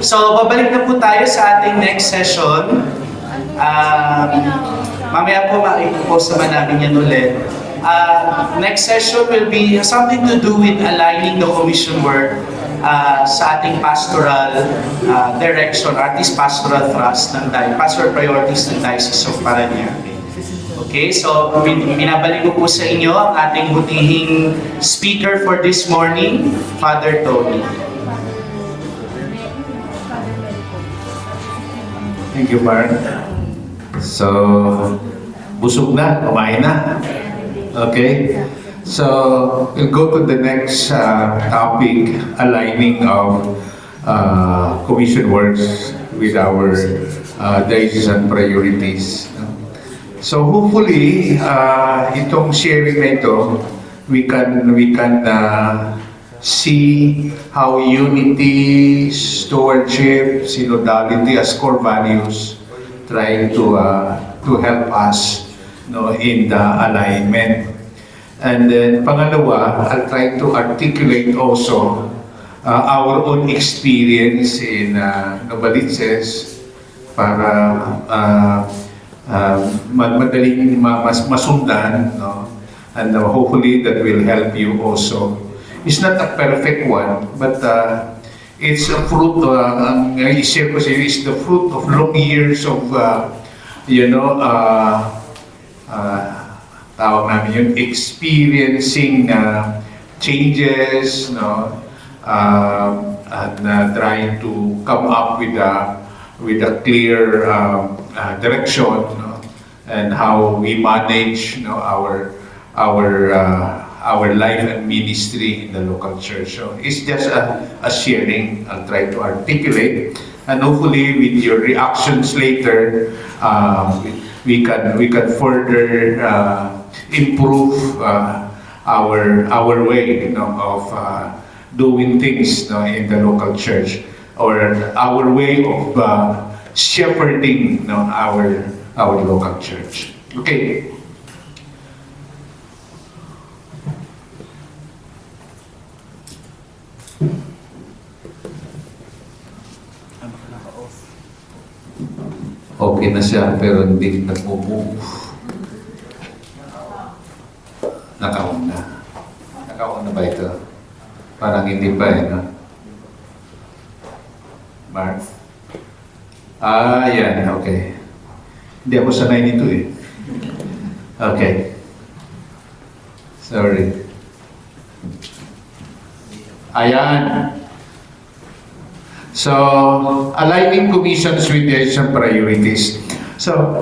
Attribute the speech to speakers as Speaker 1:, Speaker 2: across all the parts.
Speaker 1: So, babalik na po tayo sa ating next session. Mamaya po maipopost naman namin yan ulit. Next session will be something to do with aligning the commission work sa ating pastoral direction, artist pastoral thrust ng pastoral priorities ng Diocese of Parañaque. Okay, so binabalik ko po sa inyo ang ating butihing speaker for this morning, Father Tony.
Speaker 2: Thank you, Mark. So, busog na, kumain na. Okay. So, we'll go to the next topic, aligning of commission works with our diocesan priorities. So, hopefully, itong sharing na ito, we can see how unity, stewardship, synodality as core values trying to help us, in the alignment. And then pangalawa, I'll try to articulate also our own experience in Novaliches para madaling masundan, and hopefully that will help you also. It's not a perfect one, but it's a fruit, ang i-share ko sa iyo is the fruit of long years of, tawag namin yun, experiencing changes, and trying to come up with a clear direction, and how we manage, our life and ministry in the local church. So it's just a sharing. I'll try to articulate, and hopefully with your reactions later, we can further improve our way, of doing things, in the local church, or our way of shepherding, our local church. Okay. Okay na siya, pero hindi nag-move. Naka-on na. Naka-on na ba ito? Parang hindi pa Mark? Yan. Okay. Hindi ako sanay nito Okay. Sorry. Ayan. So, aligning commissions with diocesan priorities. So,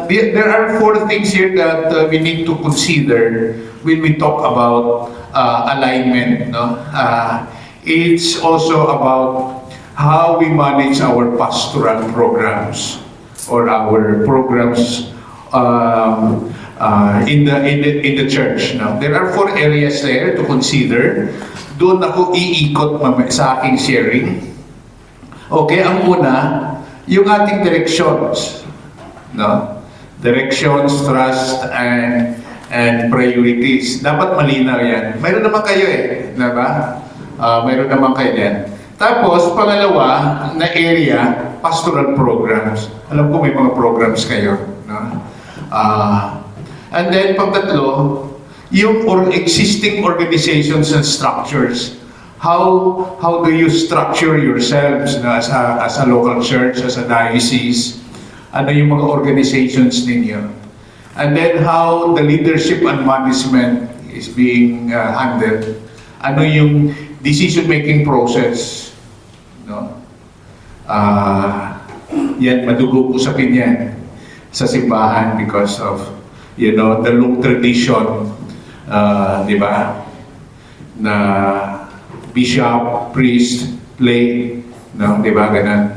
Speaker 2: there are 4 things here that we need to consider when we talk about alignment. It's also about how we manage our pastoral programs or our programs in the church. There are 4 areas there to consider. Doon ako iikot sa aking sharing. Okay, ang una, yung ating directions. Directions, trust, and priorities. Dapat malinaw yan. Mayroon naman kayo diba? Mayroon naman kayo yan. Tapos, pangalawa na area, pastoral programs. Alam ko may mga programs kayo. And then, pagtatlo, yung existing organizations and structures. How do you structure yourselves as a local church, as a diocese? Ano yung mga organizations ninyo? And then how the leadership and management is being handled? Ano yung decision-making process? Yan, madugo usapin yan sa simbahan because of, the long tradition, di ba? Na bishop, priest, lay, di ba, ganun?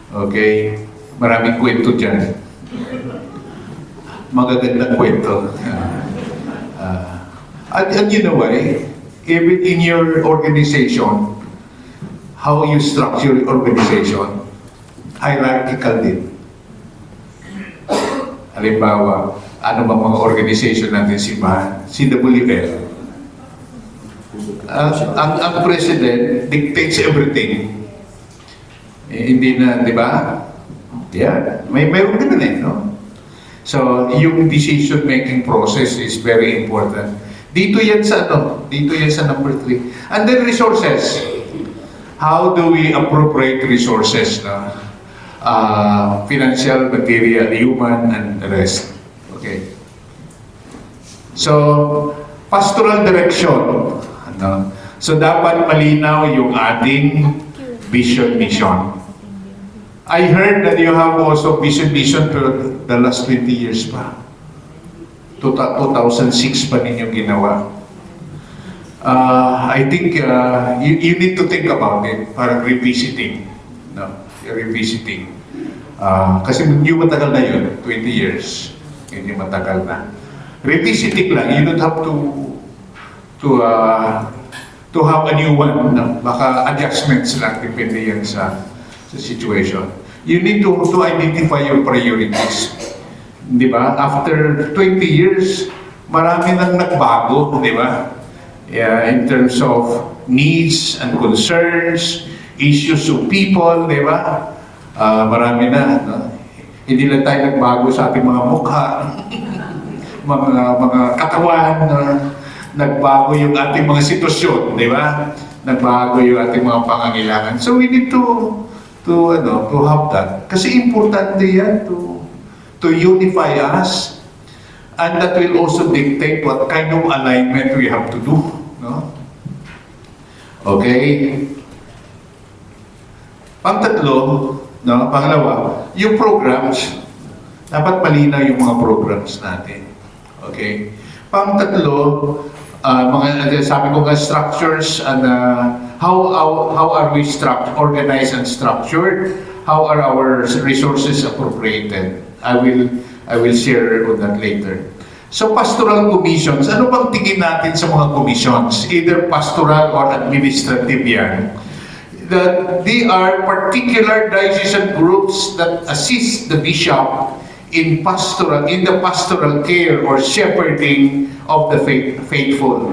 Speaker 2: Okay? Maraming kwento dyan. Magagandang kwento. And you know why? Even in your organization, how you structure your organization, hierarchical din. Halimbawa, ano ba mga organization natin simbahan? CWL. Ang president dictates everything. Hindi na, di ba? Yeah, mayroon din eh, no? So, yung decision-making process is very important. Dito yan sa number 3. And then resources. How do we appropriate resources, no? Financial, material, human, and the rest. Okay. So, pastoral direction. Ano? So, dapat malinaw yung ating vision, mission. I heard that you have also vision for the last 20 years pa. 2006 pa ninyo ginawa. I think you need to think about it, parang revisiting. No? Revisiting. Kasi hindi matagal na yun, 20 years. Hindi matagal na. Revisiting lang, you don't have to have a new one. No? Baka adjustments lang, depende yan sa situation. You need to identify your priorities. Di ba? After 20 years, marami nang nagbago, di ba? Yeah, in terms of needs and concerns, issues of people, di ba? Marami na. No? Hindi lang tayo nagbago sa ating mga mukha, mga katawan, nagbago yung ating mga sitwasyon, di ba? Nagbago yung ating mga pangangailangan. So we need to have that. Kasi importante yan to unify us, and that will also dictate what kind of alignment we have to do. No? Okay? Pangtatlo, no? Pangalawa, yung programs, dapat malinaw yung mga programs natin. Okay? Pangtatlo, sabi ko nga structures and how are we organized and structured? How are our resources appropriated? I will share on that later. So pastoral commissions, ano bang tingin natin sa mga commissions? Either pastoral or administrative yan. That they are particular diocesan groups that assist the bishop in the pastoral care or shepherding of the faithful.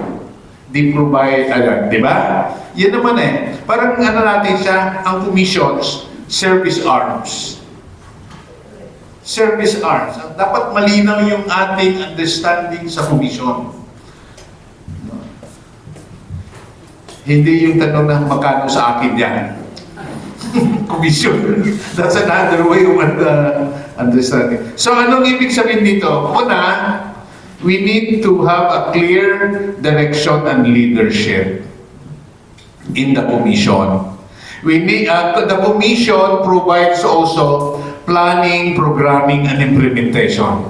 Speaker 2: They provide, di ba? Yan naman eh. Parang natin siya, ang commissions, service arms. Service arms. Dapat malinaw yung ating understanding sa commission. Hindi yung tanong na magkano sa akin yan. Commission. That's another way of understanding. So anong ibig sabihin dito? Una, we need to have a clear direction and leadership in the commission. The commission provides also planning, programming, and implementation.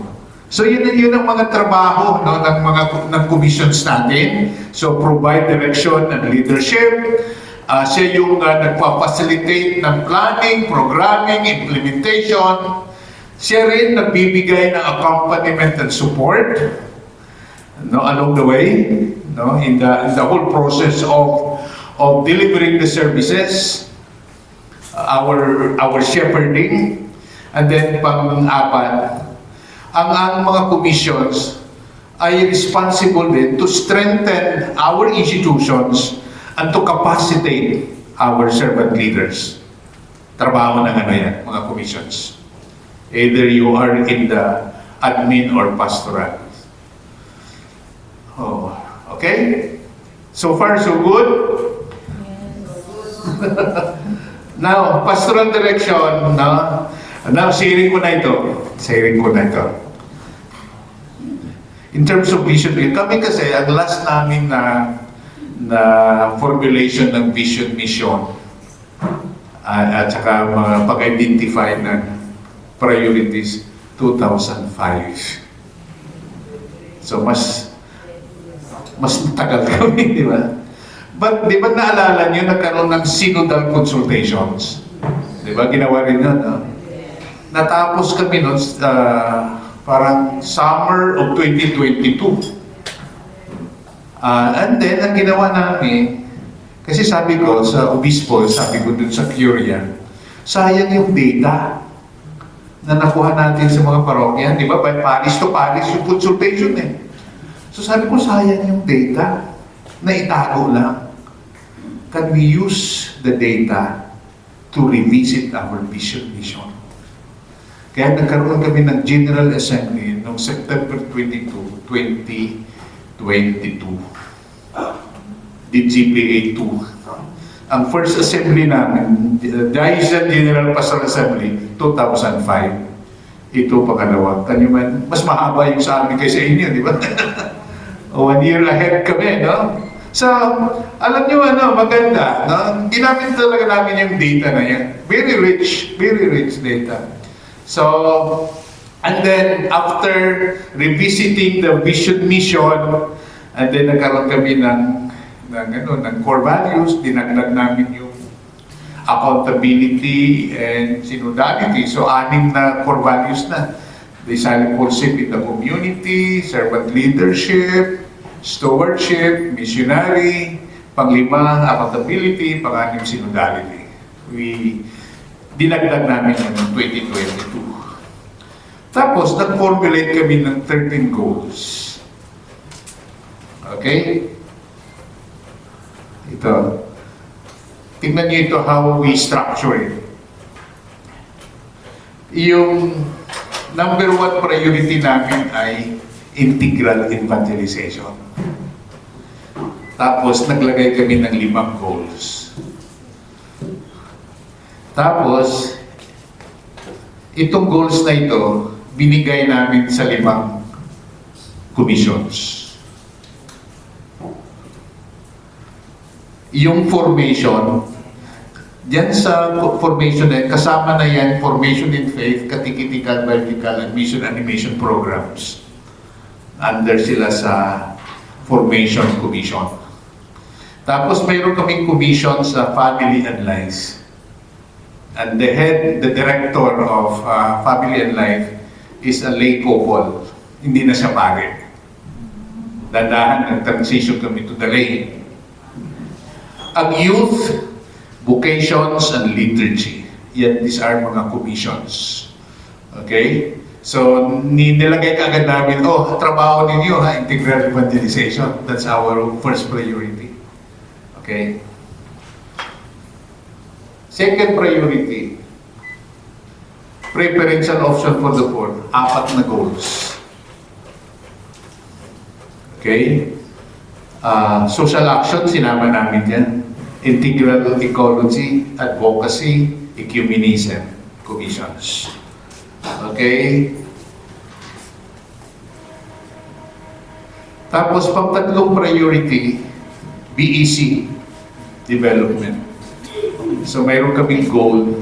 Speaker 2: So yun ang mga trabaho, no, ng commissions natin. So provide direction and leadership. Siya yung nagpa-facilitate ng planning, programming, implementation. Siya rin nagbibigay ng accompaniment and support, no, along the way, no, in the whole process of delivering the services, our shepherding. And then pang-apat, ang mga commissions ay responsible din to strengthen our institutions and to capacitate our servant leaders. Trabaho ng yan, mga commissions. Either you are in the admin or pastoral. Oh, okay? So far, so good? Now, pastoral direction, no? Now, sharing ko na ito. In terms of vision, kami kasi, ang last namin na formulation ng vision, mission, at saka mga pag-identify ng priorities, 2005. So, mas tagal kami, di ba? But, di ba naalala nyo, nagkaroon ng synodal consultations? Di ba, ginawa rin yun, no? Natapos kami noon, parang summer of 2022. And then, ang ginawa namin, kasi sabi ko sa obispo, sabi ko dun sa Curia, sayang yung data na nakuha natin sa mga parokya. Di ba? By parish to parish yung consultation eh. So sabi ko, sayang yung data na itago lang. Can we use the data to revisit our vision mission. Kaya nagkaroon kami ng General Assembly noong September 22, 2022. DGPA 2. Ang first assembly namin, Daisen General Pastoral Assembly, 2005. Ito pangalawa. Kanyuman, mas mahaba yung sa amin kaysa inyo, di ba? 1 year ahead kami, no? So, alam nyo maganda, no? Ginamit talaga namin yung data na yan. Very rich data. So, and then after revisiting the vision mission, and then nagkaroon kami ng core values, dinagdag namin yung accountability and synodality. So, 6 na core values na. Discipleship in the community, servant leadership, stewardship, missionary, panglima, accountability, pang-anim, synodality. Dinagdag namin yun noong 2022. Tapos, nag-formulate kami ng 13 goals. Okay? Ito. Tingnan niyo ito how we structure it. Yung number 1 priority namin ay integral evangelization. Tapos, naglagay kami ng 5 goals. Tapos, itong goals na ito, binigay namin sa 5 commissions. Yung formation, diyan sa formation na kasama na yan, formation in faith, catechetical, biblical, and mission animation programs. Under sila sa formation commission. Tapos mayroon kaming commission sa family and life. And the director of family and life is a lay couple. Hindi na siya pare. Dandahan ng transition kami to the lay. Ang youth, vocations, and liturgy. Yan, these are mga commissions. Okay? So, nilagay ka agad namin, trabaho ninyo, integral evangelization. That's our first priority. Okay? Second priority, preferential option for the poor. 4 na goals. Okay? Social action, sinama namin yan. Integral ecology, advocacy, ecumenism, commissions. Okay? Tapos, pang-tatlong priority, BEC, development. So, mayroon kaming goal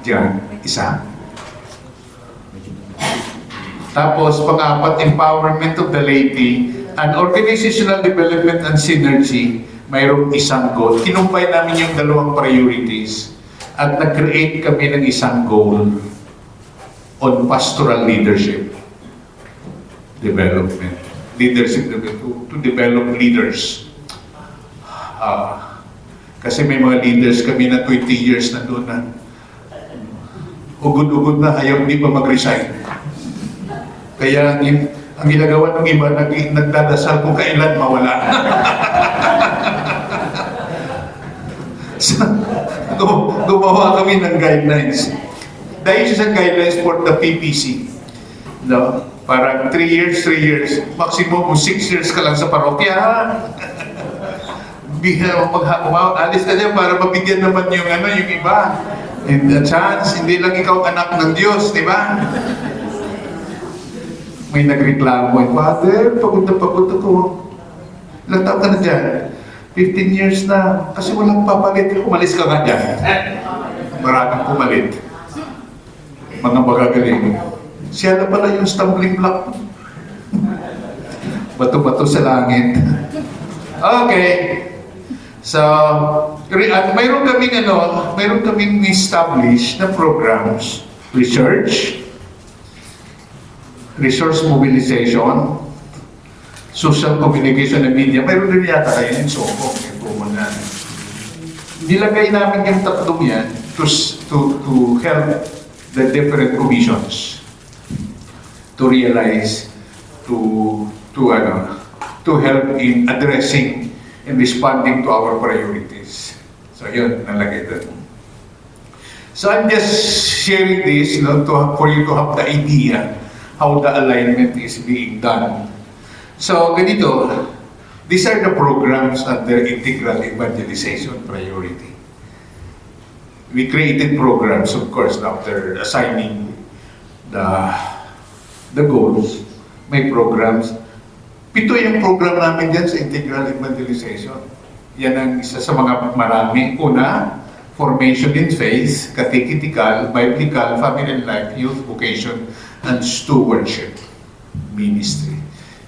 Speaker 2: dyan, isa. Tapos, pang-apat, empowerment of the laity, and organizational development and synergy, mayroong isang goal. Kinumpay namin yung 2 priorities at nag-create kami ng isang goal on pastoral leadership development. Leadership to develop leaders. Kasi may mga leaders kami na 20 years na doon na ugod-ugod na, ayaw hindi pa mag-resign. Kaya ang ginagawa ng iba, nagdadasal kung kailan mawala. So, gumawa kami ng guidelines. Diocesan guidelines for the PPC. No? Parang 3 years, maximum 6 years ka lang sa parokya. Alis ka dyan para mabigyan naman yung iba. And the chance, hindi lang ikaw anak ng Diyos, di ba? May nagreklamo, Father, pagod ako. Ilang taon ka na dyan? 15 years na. Kasi walang papalit. Umalis ka nga dyan. Maraming pumalit. Mga magagaling. Siya na pala yung stumbling block. Bato-bato sa langit. Okay. So, mayroon kaming established na programs. Resource mobilization, social communication and media. Mayroon din yata kayo yung SOCO. Nilagay namin yung 3 yan to help the different commissions to realize, to help in addressing and responding to our priorities. So yun, nalagay doon. So I'm just sharing this, for you to have the idea how the alignment is being done. So ganito, these are the programs under integral evangelization priority. We created programs, of course, after assigning the goals. May programs. 7 yung program namin dyan sa integral evangelization. Yan ang isa sa mga marami. Una, formation in faith, catechetical, biblical, family and life, youth vocation, and stewardship ministry.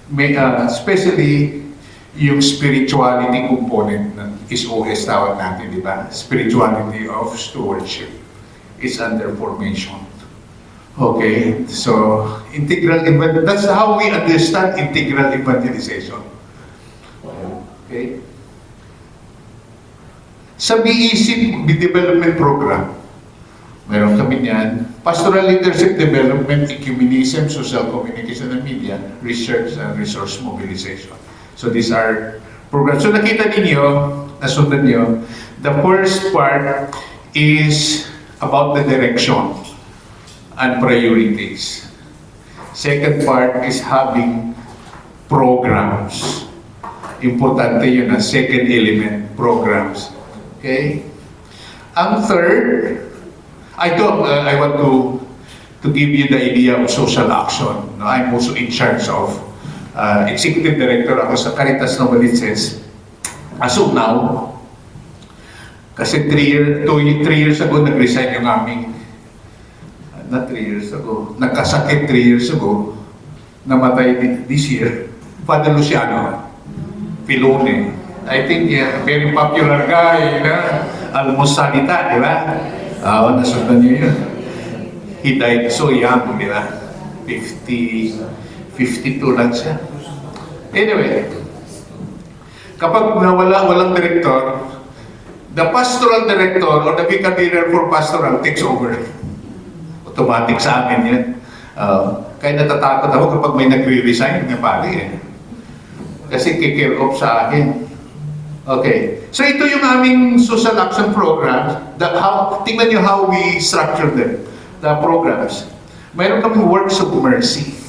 Speaker 2: May, especially yung spirituality component ng SOS tawag natin, di ba? Spirituality of stewardship is under formation. Okay, so integral evangelization, that's how we understand integral evangelization. Okay. Sa BEC Development Program, meron kami niyan, Pastoral Leadership Development, Ecumenism, Social Communication and Media, Research and Resource Mobilization. So these are programs. So nakita ninyo, nasundan nyo, the first part is about the direction and priorities. Second part is having programs. Importante yun na second element, programs. Okay? Ang third, I want to give you the idea of social action. No, I'm also in charge of executive director ako sa Caritas Novaliches. As of now, kasi 3 years ago nag-resign yung aming not 3 years ago, nagkasakit 3 years ago, namatay this year, Father Luciano Pilone. I think very popular guy, almost salita, di ba? Nasundan niyo yun. He died so young, di ba? 52 lang siya. Anyway, kapag walang director, the pastoral director or the vicarial for pastoral takes over. Automatic sa amin yan. Kaya natatakot ako kapag may nagre-resign ng pari eh. Kasi kikare off sa akin. Okay. So ito yung aming social action programs. Tingnan nyo how we structure them. The programs. Mayroon kaming works of mercy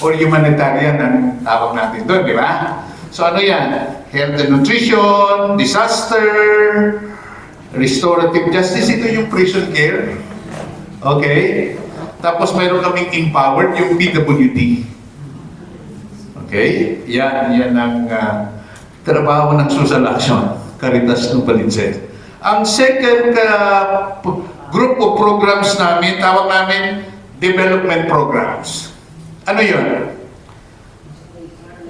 Speaker 2: or humanitarian ang tawag natin doon, di ba? So ano yan? Health and nutrition, disaster, restorative justice. Ito yung prison care. Okay? Tapos mayroon kaming empowered, yung PWD. Okay? Yan ang trabaho ng social action, Caritas Novaliches. Ang second group of programs namin, tawag namin development programs. Ano yun?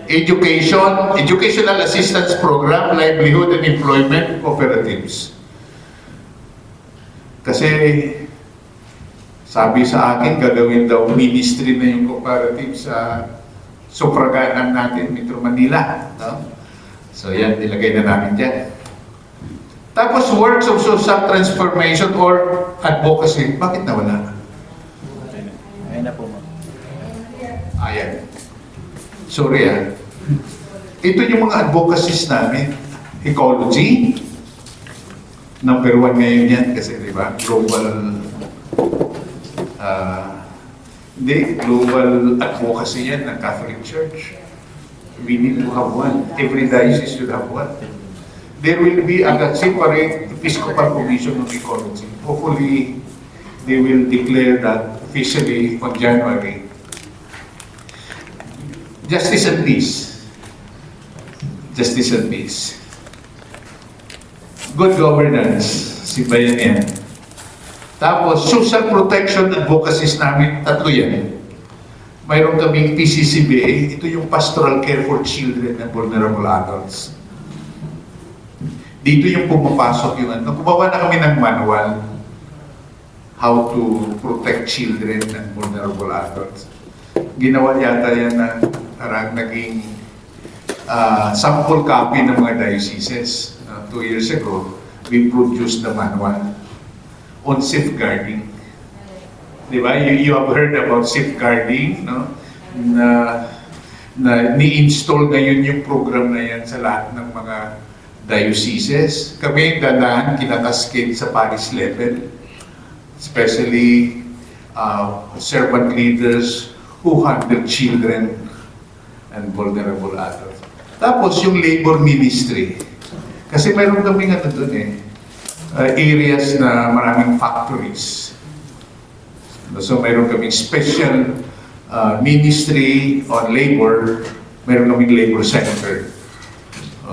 Speaker 2: Education, Educational Assistance Program, Livelihood and Employment Cooperatives. Kasi sabi sa akin, gagawin daw ministry na yung cooperative sa sufraganan natin, Metro Manila. No? So yan, nilagay na namin dyan. Tapos works of social transformation or advocacy. Bakit nawala?
Speaker 3: Ayun na po, ma'am.
Speaker 2: Ayan. Sorry Ito yung mga advocacies namin. Ecology. Number 1 ngayon yan kasi di ba? Global advocacy yan ng Catholic Church. We need to have one. Every diocese should have one. There will be a separate Episcopal Commission on Ecology. Hopefully, they will declare that officially on January. Justice and peace. Justice and peace. Good governance. Sibayan yan. Tapos, social protection advocacies namin, 3 yan. Mayroon kaming PCCBA, ito yung pastoral care for children and vulnerable adults. Dito yung pumapasok yung ano. Gumawa na kami ng manual how to protect children and vulnerable adults. Ginawa yata yan na parang naging sample copy ng mga dioceses. 2 years ago, we produced the manual on safeguarding. Di ba? You have heard about safeguarding, no? Na ni-install ngayon yung program na yan sa lahat ng mga dioceses. Kami dadaan, kinakaskade sa parish level. especially servant leaders who handle children and vulnerable adults. Tapos yung labor ministry, kasi mayroon kaming ano doon areas na maraming factories. So mayroon kaming special ministry on labor, mayroon kaming labor center.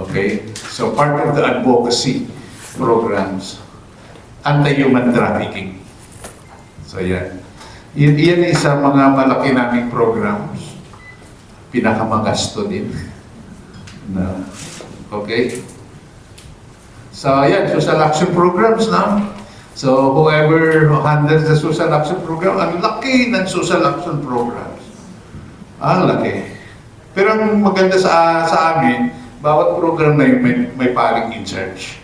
Speaker 2: Okay? So part of the advocacy programs, anti-human trafficking. So yan. Yan isa mga malaki naming programs. Pinakamagasto din. Na, okay? So yan, social action programs na. So whoever handles the social action program, ang laki ng social action programs. Ang laki. Pero ang maganda sa amin, bawat program na yun may paring in charge.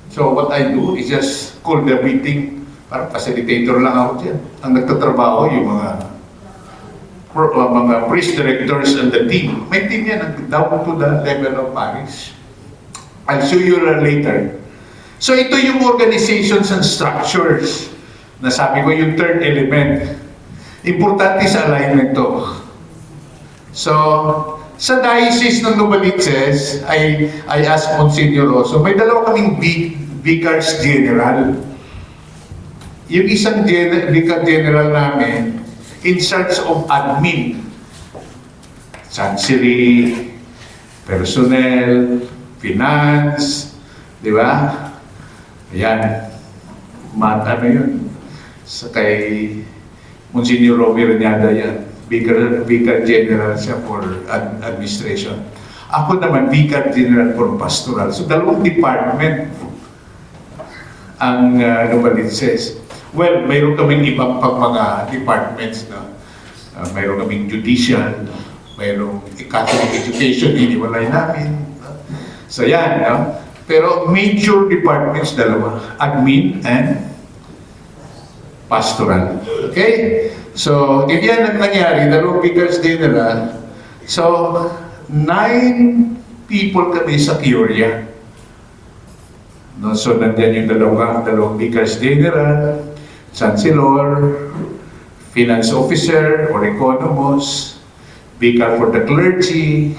Speaker 2: So what I do is just call the meeting, parang facilitator lang ako dyan. Ang nagtatrabaho yung mga priest directors and the team. May team yan, down to the level of parish. I'll show you later. So ito yung organizations and structures na sabi ko yung third element. Importante sa alignment to. So, sa diocese ng Novaliches, I asked Monsignor also, may dalawa kaming vicars general. Yung isang vicar general namin, in charge of admin, chancery, personnel, finance, di ba? Ayan. Ano yun? Sa kay Monsignor Romy Reñada yan. Vicar General siya for administration. Ako naman, Vicar General for pastoral. So, dalawang department ang Novaliches. Well, mayroon kaming ibang pang mga departments na mayroon kaming judicial, mayroong Catholic education, iniwalay namin. So, yan, no? Pero major departments, dalawa. Admin and pastoral. Okay? So, if yan ang nangyari, dalawang vicars general, so, 9 people kami sa Curia. No, so, nandyan yung dalawang vicars general, chancellor, finance officer or economist, vicar for the clergy,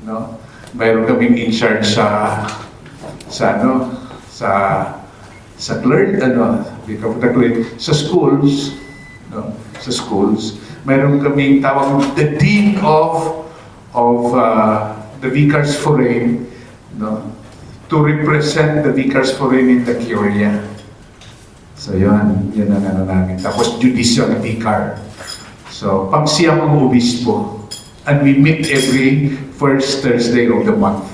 Speaker 2: no? Mayroon kaming in charge sa clergy, vicar for the clergy, sa schools, no? Sa schools, mayroon kaming tawag the dean of the vicars foreign, no? To represent the vicars foreign in the Curia. So yun ang ano namin. Tapos judicial vicar. So pangsiyam ang obispo. And we meet every first Thursday of the month.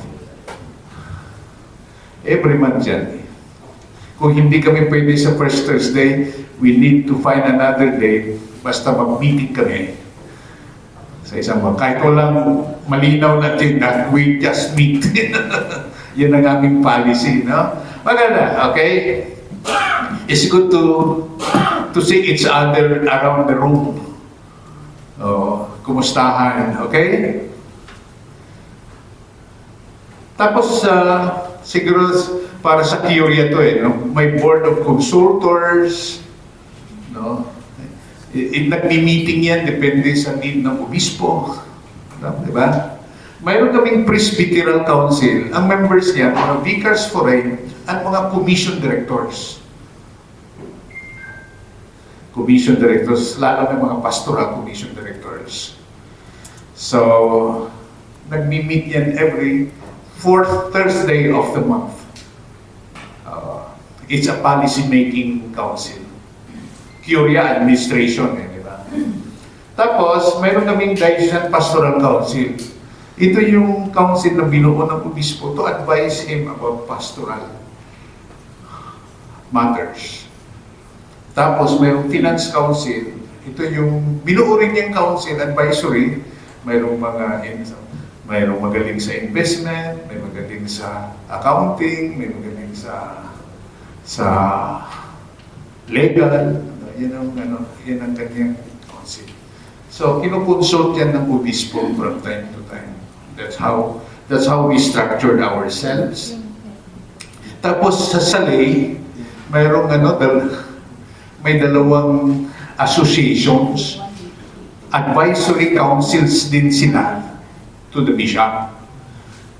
Speaker 2: Every month yan. Kung hindi kami pwede sa first Thursday, we need to find another day. Basta mag-meeting kami sa isang mga. Kahit walang malinaw na agenda, we just meet. Yan ang aming policy, no? Maganda, okay? It's good to see each other around the room. Kumustahan, okay? Tapos, siguro para sa Curia to no? May board of consultors, no? Nagmi-meeting yan, depende sa need ng obispo. No? Diba? Mayroon kaming Presbyteral Council. Ang members niya, mga vicars foreign at mga commission directors. Commission directors, lalo ng mga pastoral commission directors. So, nagmi-meet yan every fourth Thursday of the month. It's a policy-making council. Curia administration, di ba? Tapos, mayroon kaming Diocesan Pastoral Council. Ito yung council na binuo ng obispo to advise him about pastoral matters. Tapos, mayroong Finance Council. Ito yung binuo rin yung council, advisory. Mayroong mayroong magaling sa investment, may magaling sa accounting, may magaling sa legal. Yan ang kanyang council. So, kinukonsult yan ng obispo from time to time. That's how we structured ourselves. Tapos sa lay, mayroong may dalawang associations, advisory councils din sila to the bishop.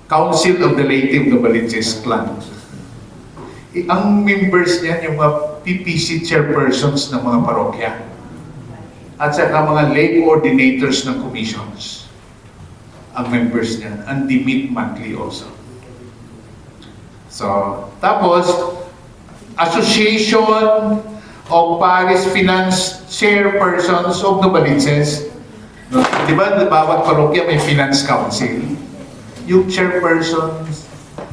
Speaker 2: Council of the Laity of Novaliches Clan. Ang members niyan, yung mga PPC chairpersons ng mga parokya. At saka mga lay coordinators ng commissions. Ang members niyan. And they meet monthly also. So, tapos, Association of Parish Finance Chairpersons of Novaliches. No? Di ba, bawat parokya may finance council? Yung chairpersons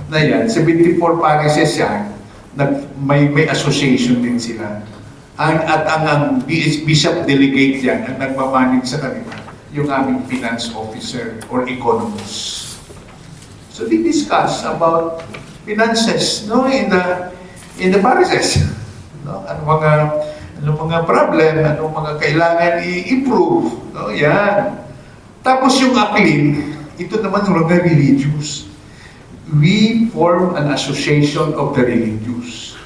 Speaker 2: na yan, 74 parishes yan, may association din sila. Ang bishop delegate yan, ang nagmamanage sa kanila, yung aming finance officer or economist. So they discuss about finances, no, in the parishes. No? Anong mga problem, anong mga kailangan i-improve, no? Yan. Tapos yung ACLIN, ito naman mga religious. We form an association of the religious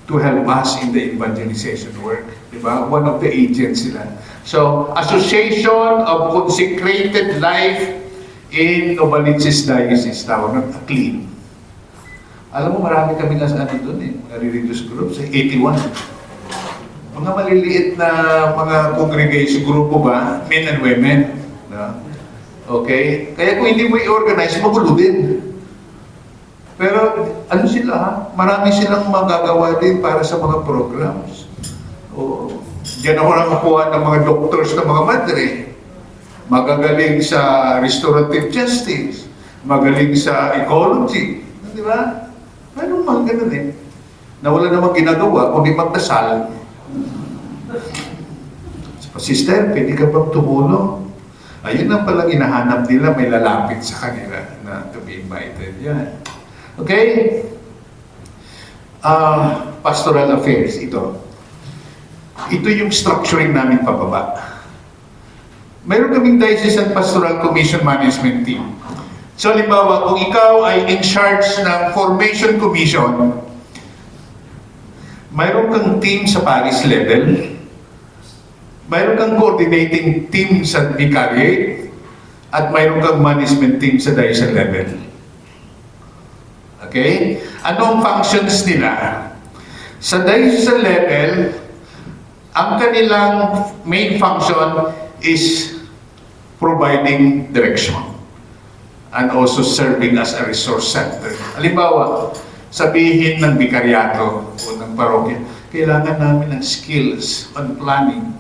Speaker 2: to help us in the evangelization work. Diba? One of the agents sila. So, Association of Consecrated Life in Novaliches Diocese, tawag ng ACLIN. Alam mo, marami kami na doon mga religious groups, 81. Mga maliliit na mga congregation, grupo ba, men and women. No? Okay? Kaya kung hindi mo i-organize, magulo din. Pero ano sila ha? Marami silang magagawa din para sa mga programs. O, diyan ako nakakuha ng mga doctors na mga madre. Magagaling sa restorative justice. Magaling sa ecology. Di ba? Mayroong mga ganun eh. Na wala namang ginagawa, kundi magdasal. Sister, pwede ka bang tumulong? Ayun ang palang hinahanap nila, may lalapit sa kanila na to be invited. Yan. Okay? Pastoral affairs, ito. Ito yung structuring namin pababa. Mayroon kaming Diocesan Pastoral Commission Management Team. So, halimbawa, kung ikaw ay in charge ng Formation Commission, mayroon kang team sa parish level, mayroon kang coordinating team sa vicariate, at mayroon kang management team sa diocesan level. Okay? Anong functions nila? Sa diocesan level, ang kanilang main function is providing direction and also serving as a resource center. Halimbawa, sabihin ng bikaryato o ng parokya, kailangan namin ng skills on planning.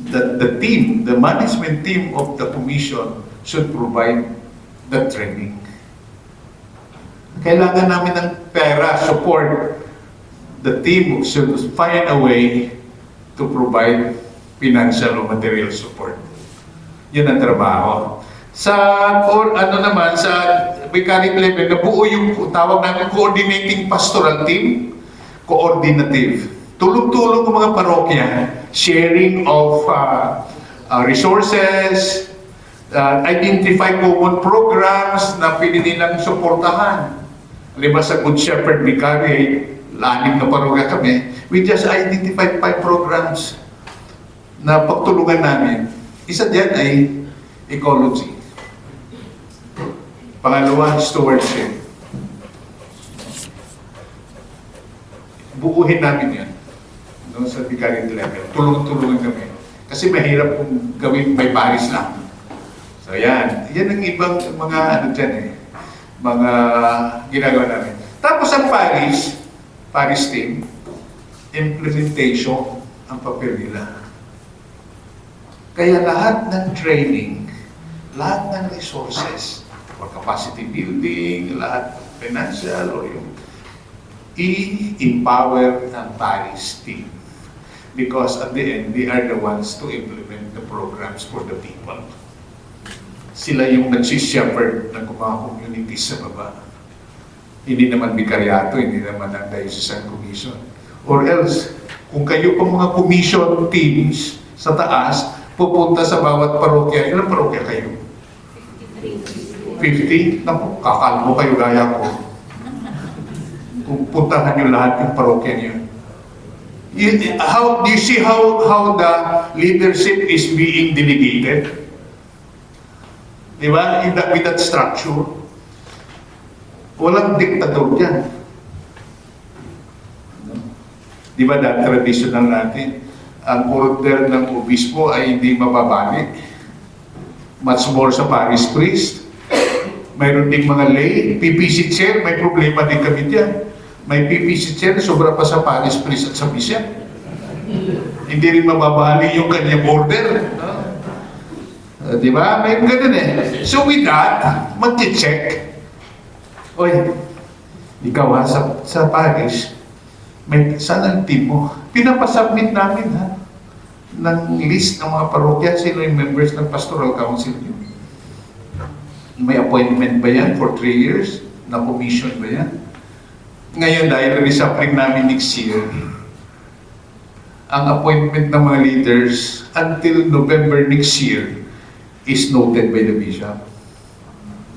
Speaker 2: The management team of the commission should provide the training. Kailangan namin ng pera, support. The team should find a way to provide financial or material support. Yun ang trabaho. Sa vicariate level, nabuo yung tawag namin coordinating pastoral team, coordinative. Tulong-tulong ng mga parokya, sharing of resources, identify common programs na pwede nilang suportahan. Halimbawa sa Good Shepherd Vicariate, 6 na parokya kami, we just identified 5 programs na pagtulungan namin. Isa diyan ay ecology. Pangalawa, stewardship. Buuhin namin yan. No, sa vicariate level. Tulungan kami. Kasi mahirap kung gawin by parish lang. So yan. Yan ang ibang mga mga ginagawa namin. Tapos ang parish team, implementation ang papel nila. Kaya lahat ng training, lahat ng resources, for capacity building, lahat financial, or yung i-empower ng parish team. Because at the end, they are the ones to implement the programs for the people. Sila yung nag-shepherd ng mga communities sa baba. Hindi naman bikaryato, hindi naman ang diocesan commission. Or else, kung kayo pang mga commission teams sa taas, pupunta sa bawat parokya. Ilang parokya kayo? 50? Naku, kakalmo kayo gaya ko. kung puntahan nyo lahat yung parokya niyo. Do you see how the leadership is being delegated? Di ba? With that structure. Walang diktador dyan. Di ba, that traditional natin, ang order ng obispo ay hindi mababalik. Much more sa parish priest. Mayroon ding mga lay, PPC chair, may problema din kami dyan. May PPC chair, sobra pa sa parish priest at sa bishop. Hindi rin mababali yung kanyang order. Di ba? May ganun eh. So with that, mag-check. Oy, ikaw ha, sa parish, saan ang team mo? Pinapasubmit namin ha, ng list ng mga parokya, sino yung members ng pastoral council nyo. May appointment ba yan for 3 years? Na commission ba yan? Ngayon, dahil reshuffling namin next year, ang appointment ng mga leaders until November next year is noted by the bishop.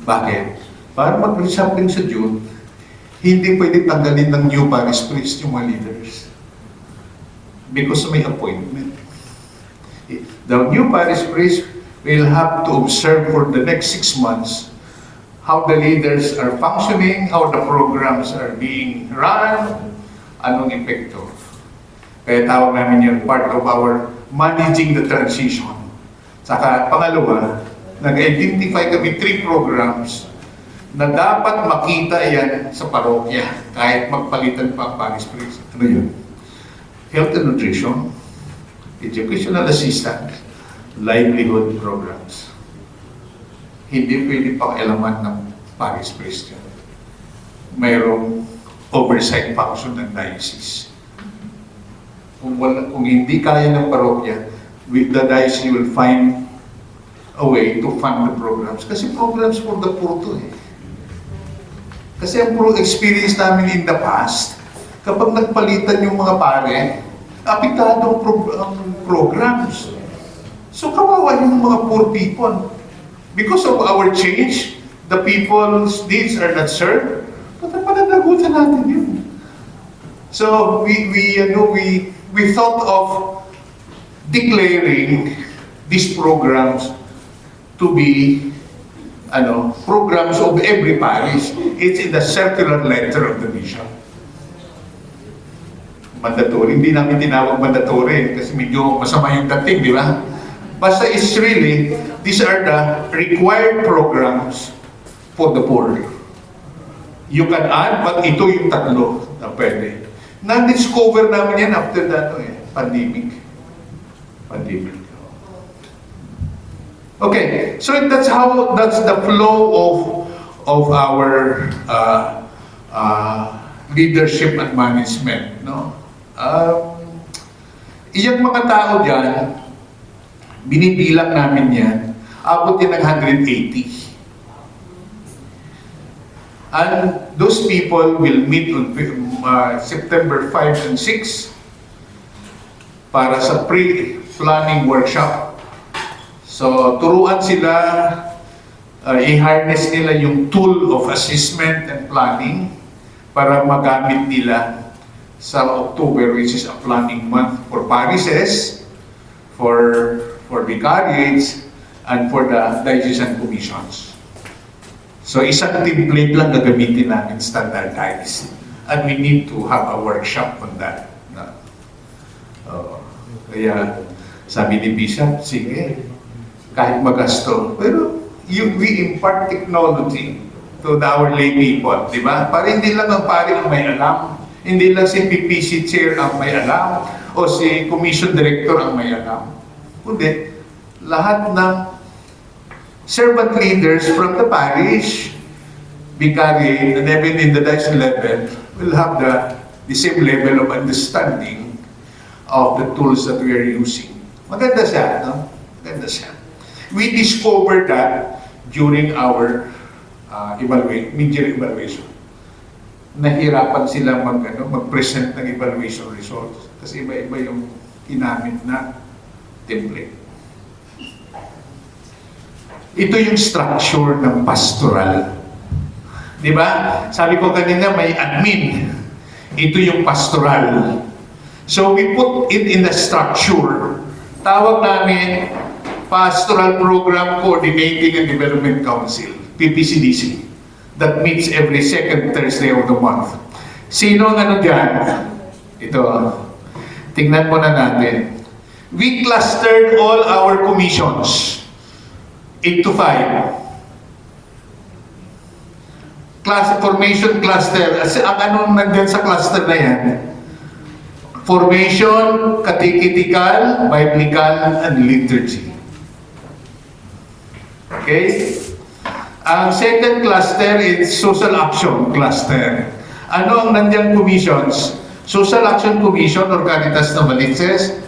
Speaker 2: Bakit? Para mag-reshuffling sa June, hindi pwede tanggalin ng new parish priest yung mga leaders. Because may appointment. The new parish priest will have to observe for the next 6 months how the leaders are functioning, how the programs are being run, anong epekto. Kaya tawag namin yun, part of our managing the transition. Saka pangalawa, nag-identify kami 3 programs na dapat makita yan sa parokya kahit magpalitan pa ang parish priest. Ano yun? Health and nutrition, educational assistance, livelihood programs. Hindi pwede pakialaman ng parish priest yan. Mayroong oversight function ng diocese. Kung hindi kaya ng parokya, with the diocese will find a way to fund the programs. Kasi programs for the poor to eh. Kasi ang experience namin in the past, kapag nagpalitan yung mga pare, apektado ang programs. So kawawa yung mga poor people. Because of our change, the people's needs are not served. Pananagutan natin yun. So we thought of declaring these programs to be programs of every parish. It's in the circular letter of the bishop. Mandatory. Hindi namin tinawag mandatory kasi medyo masama yung dating, di ba? Basta it's really, these are the required programs for the poor. You can add, but ito yung tatlo na pwede. Na-discover namin yan after that, pandemic. Okay, so that's the flow of our leadership and management, no? Iyang mga tao dyan, binibilang namin yan, abot yan ng 180. And those people will meet on September 5 and 6 para sa pre-planning workshop. So, turuan sila, i-harness nila yung tool of assessment and planning para magamit nila sa October, which is a planning month for parishes, for vicariates, and for the diocesan commissions. So, isang template lang gagamitin namin, standardized. And we need to have a workshop on that. Kaya, sabi ni Bishop, sige, kahit magasto, pero we impart technology to our lay people, di ba? Para hindi lang ang pari ang may alam, hindi lang si PPC chair ang may alam, o si commission director ang may alam. Kundi, lahat ng servant leaders from the parish, vicariate, and even in the diocese level, will have the same level of understanding of the tools that we are using. Maganda siya, no? Maganda siya. We discovered that during our mid-year evaluation. Nahirapan sila mag-present ng evaluation results kasi iba-iba yung ginamit na template. Ito yung structure ng pastoral. Di ba? Sabi ko kanina may admin. Ito yung pastoral. So we put it in the structure. Tawag namin Pastoral Program Coordinating and Development Council, PPCDC, that meets every second Thursday of the month. Sino ang ano dyan? Ito, tingnan muna natin. We clustered all our commissions into 5. Formation cluster. Ang anong nandyan sa cluster na yan? Formation, catechetical, biblical, and liturgy. Okay? Ang second cluster is social action cluster. Ano ang nandiyan commissions? Social Action Commission or Caritas Novaliches,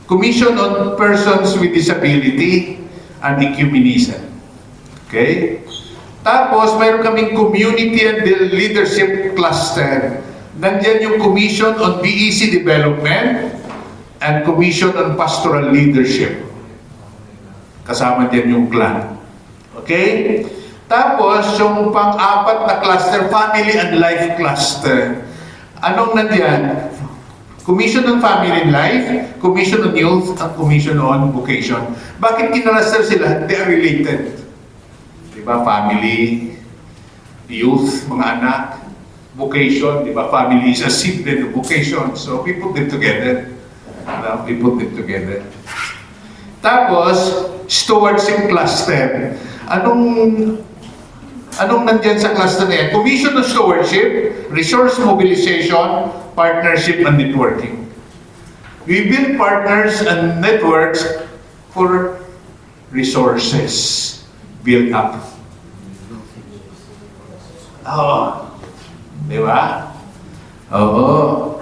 Speaker 2: Commission on Persons with Disability, and Ecumenism. Okay? Tapos, mayroon kaming Community and Leadership Cluster. Nandiyan yung Commission on BEC Development and Commission on Pastoral Leadership. Kasama din yung clan. Okay? Tapos, yung pang-apat na cluster, Family and Life Cluster. Anong nandiyan? Commission on Family and Life, Commission on Youth, at Commission on Vocation. Bakit kinalaster sila? They are related. Diba? Family, youth, mga anak, vocation, diba? Family is a seedbed of vocation. So, we put them together. We put them together. Tapos, stewardship cluster. Anong nandyan sa cluster na yan? Commission on Stewardship, Resource Mobilization, Partnership, and Networking. We build partners and networks for resources build up. Oo. Di ba? Oo.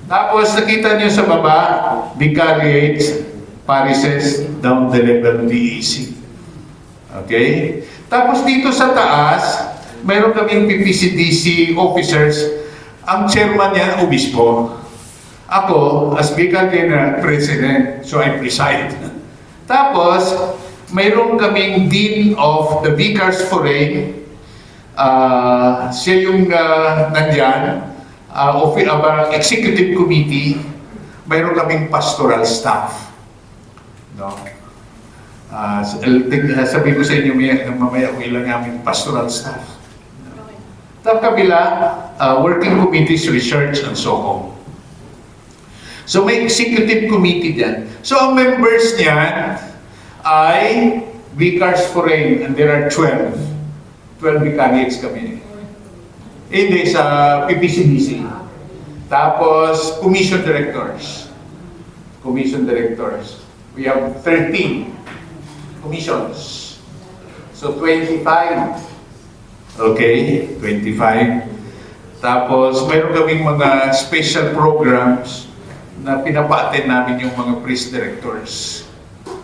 Speaker 2: Tapos nakita niyo sa baba, vicariates, parishes, down the level DEC. Okay? Tapos dito sa taas, mayroon kaming PPCDC officers. Ang chairman niya, obispo. Ako, as Vicar General President, so I preside. Tapos, mayroon kaming Dean of the Vicars Foreign. Siya yung nandyan, of our Executive Committee. Mayroon kaming pastoral staff. No? Sabi ko sa inyo mamaya kung ilang aming pastoral staff. Tapos kabila, working committees, research, and so on. So may executive committee dyan. So ang members niyan ay Vicars Foreign, and there are 12. 12 vicariates kami. Hindi, sa PPCDC. Tapos, commission directors. Commission directors. We have 13 commissions. So, 25. Okay, 25. Tapos, mayroon kaming mga special programs na pinapa-attend namin yung mga priest directors.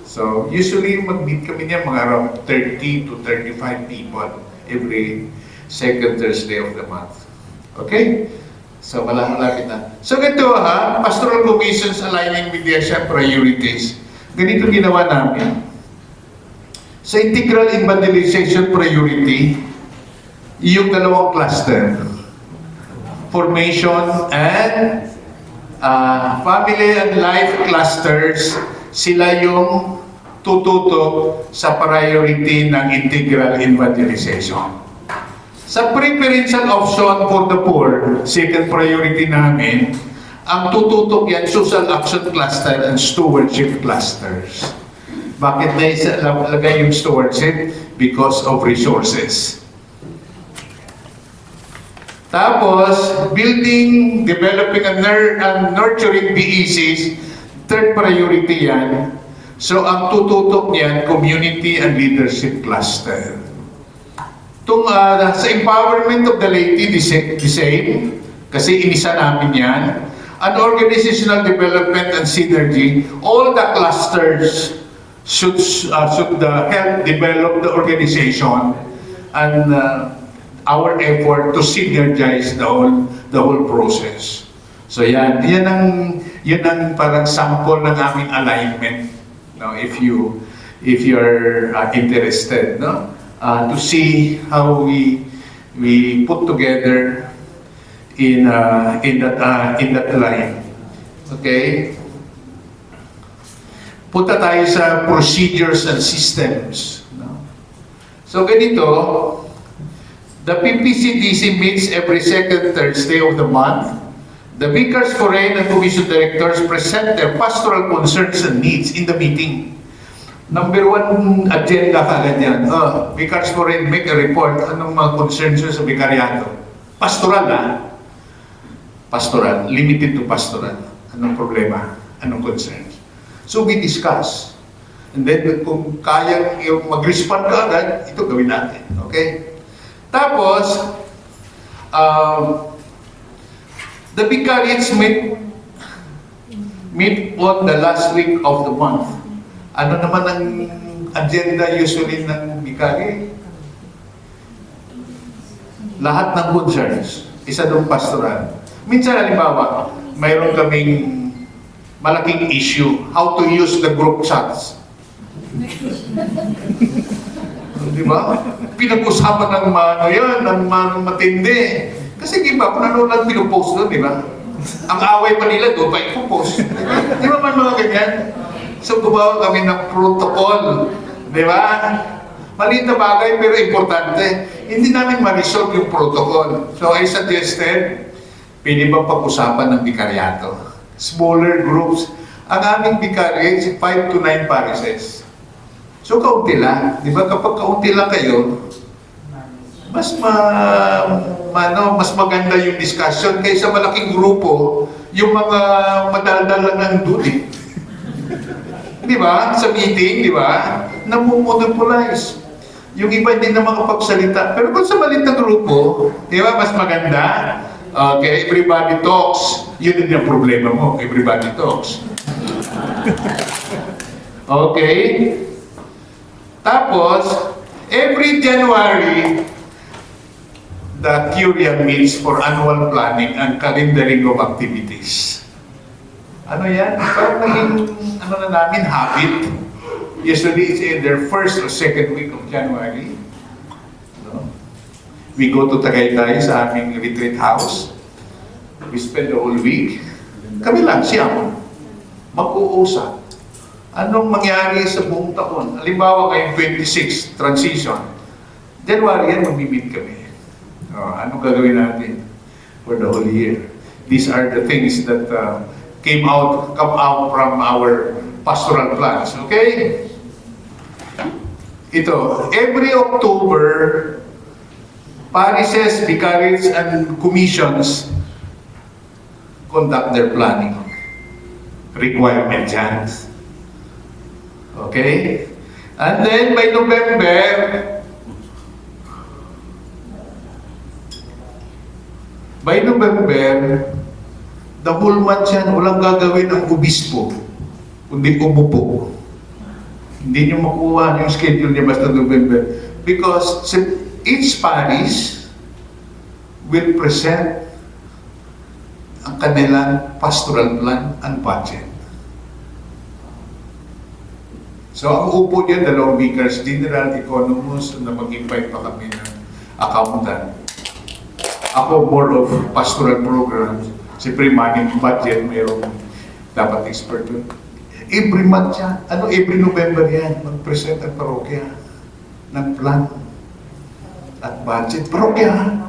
Speaker 2: So, usually, mag-meet kami niya mga around 30 to 35 people every second Thursday of the month. Okay? So, malapit na. So, ito pastoral commissions aligning with the Asian priorities. Ganito ginawa namin. Sa integral evangelization priority, yung dalawang cluster, formation and family and life clusters, sila yung tututok sa priority ng integral evangelization. Sa preferential option for the poor, second priority namin, ang tututok yan, social action cluster and stewardship clusters. Bakit lagay yung stewardship? Because of resources. Tapos, building, developing, and nurturing BECs, third priority yan. So, ang tututok niyan, community and leadership cluster. Sa empowerment of the laity, the same, kasi inisa namin yan. And organizational development and synergy, all the clusters should help develop the organization and our effort to synergize the whole process. So yan ang parang sample ng aming alignment. No, if you're interested, no, to see how we put together in that line. Okay? Punta tayo sa procedures and systems. No? So ganito, the PPCDC meets every second Thursday of the month. The Vicars Foreign and Commission Directors present their pastoral concerns and needs in the meeting. Number one agenda kagad yan. Vicars Foreign, make a report. Anong mga concerns nyo sa Vicariato? Pastoral, Pastoral. Limited to pastoral. Anong problema? Anong concerns? So we discuss. And then kung kaya yung mag-respond ka agad, ito gawin natin. Okay? Tapos, the vicariates meet on the last week of the month. Ano naman ang agenda usually ng vicariate? Lahat ng concerns. Isa doon pastoral. Minsan, halimbawa, mayroon kaming malaking issue, how to use the group chats. Di ba? Pinag-usapan ng matindi. Kasi di ba, kung ano lang pinupost doon, di ba? Ang away pa nila doon, pa ipopost. Di ba man mga ganyan? So gumawa kami ng protocol. Di ba? Maliit na bagay pero importante. Hindi namin ma-resolve yung protocol. So I suggested, pwede ba pag-usapan ng vicariato? Smaller groups. Ang aming vicariate, 5 to 9 parishes. So kaunti lang. Di ba kapag kaunti lang kayo, mas maganda yung discussion kaysa malaking grupo, yung mga madaldal lang nandun eh. Di ba? Sa meeting, di ba? Namumonopolize. Yung iba hindi na makapagsalita. Pero kung sa maliit na grupo, di ba, mas maganda. Okay, everybody talks. Yun din yung problema mo. Everybody talks. Okay? Tapos, every January, the Curia meets for annual planning and calendaring of activities. Ano yan? Parang naging, namin, habit. Usually, it's either first or second week of January. No? We go to Tagaytay sa aming retreat house. We spend the whole week. Kami lang, siyam. Mag-uusap. Anong mangyari sa buong taon? Halimbawa kayong 26, transition. January yan, mag-meet kami. Anong gagawin natin for the whole year? These are the things that come out from our pastoral plans. Okay? Ito, every October, parishes, vicariates, and commissions conduct their planning. Requirement yan. Okay? And then by November, the whole month yan, walang gagawin ang obispo, kundi umupo. Hindi nyo makuha yung schedule niya basta November. Because each parish will present ang kanilang pastoral plan and budget. So ang upo niya, dalawang vicars, general, economist, na mag-invite pa kami ng accountant. Ako more of pastoral programs. Siyempre, money budget, mayroong dapat expert yun. Every month yan. Every November yan. Mag-present ang parokya ng plan at budget. Parokya.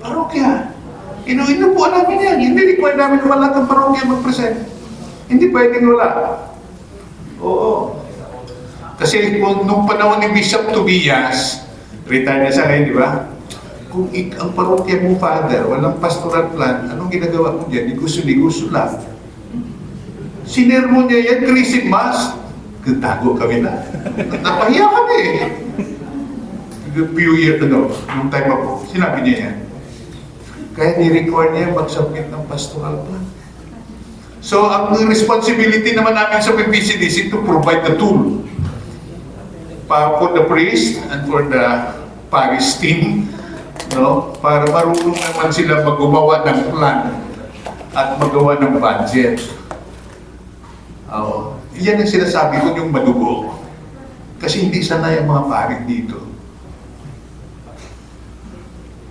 Speaker 2: Parokya. Inupuan namin yan. Hindi require namin naman lahat ng parokya mag-present. Hindi pwedeng wala. Oo. Kasi nung panahon ni Bishop Tobias, retire na siya ngayon, di ba? Kung ang parokya mo, Father, walang pastoral plan, anong ginagawa mo dyan? Gusto lang. Sinermo niya yan, Christmas. Tago kami na. Napahiya kami eh. A few years ago, nung time ako, sinabi niya yan. Kaya ni-require niya mag-submit ng pastoral plan. So, ang responsibility naman namin sa PPCDC to provide the tool for the priest and for the parish team, no? Para marunong naman sila magawa ng plan at magawa ng budget. Yan ang sinasabi ko yung madugo. Kasi hindi sanay ang mga pari dito.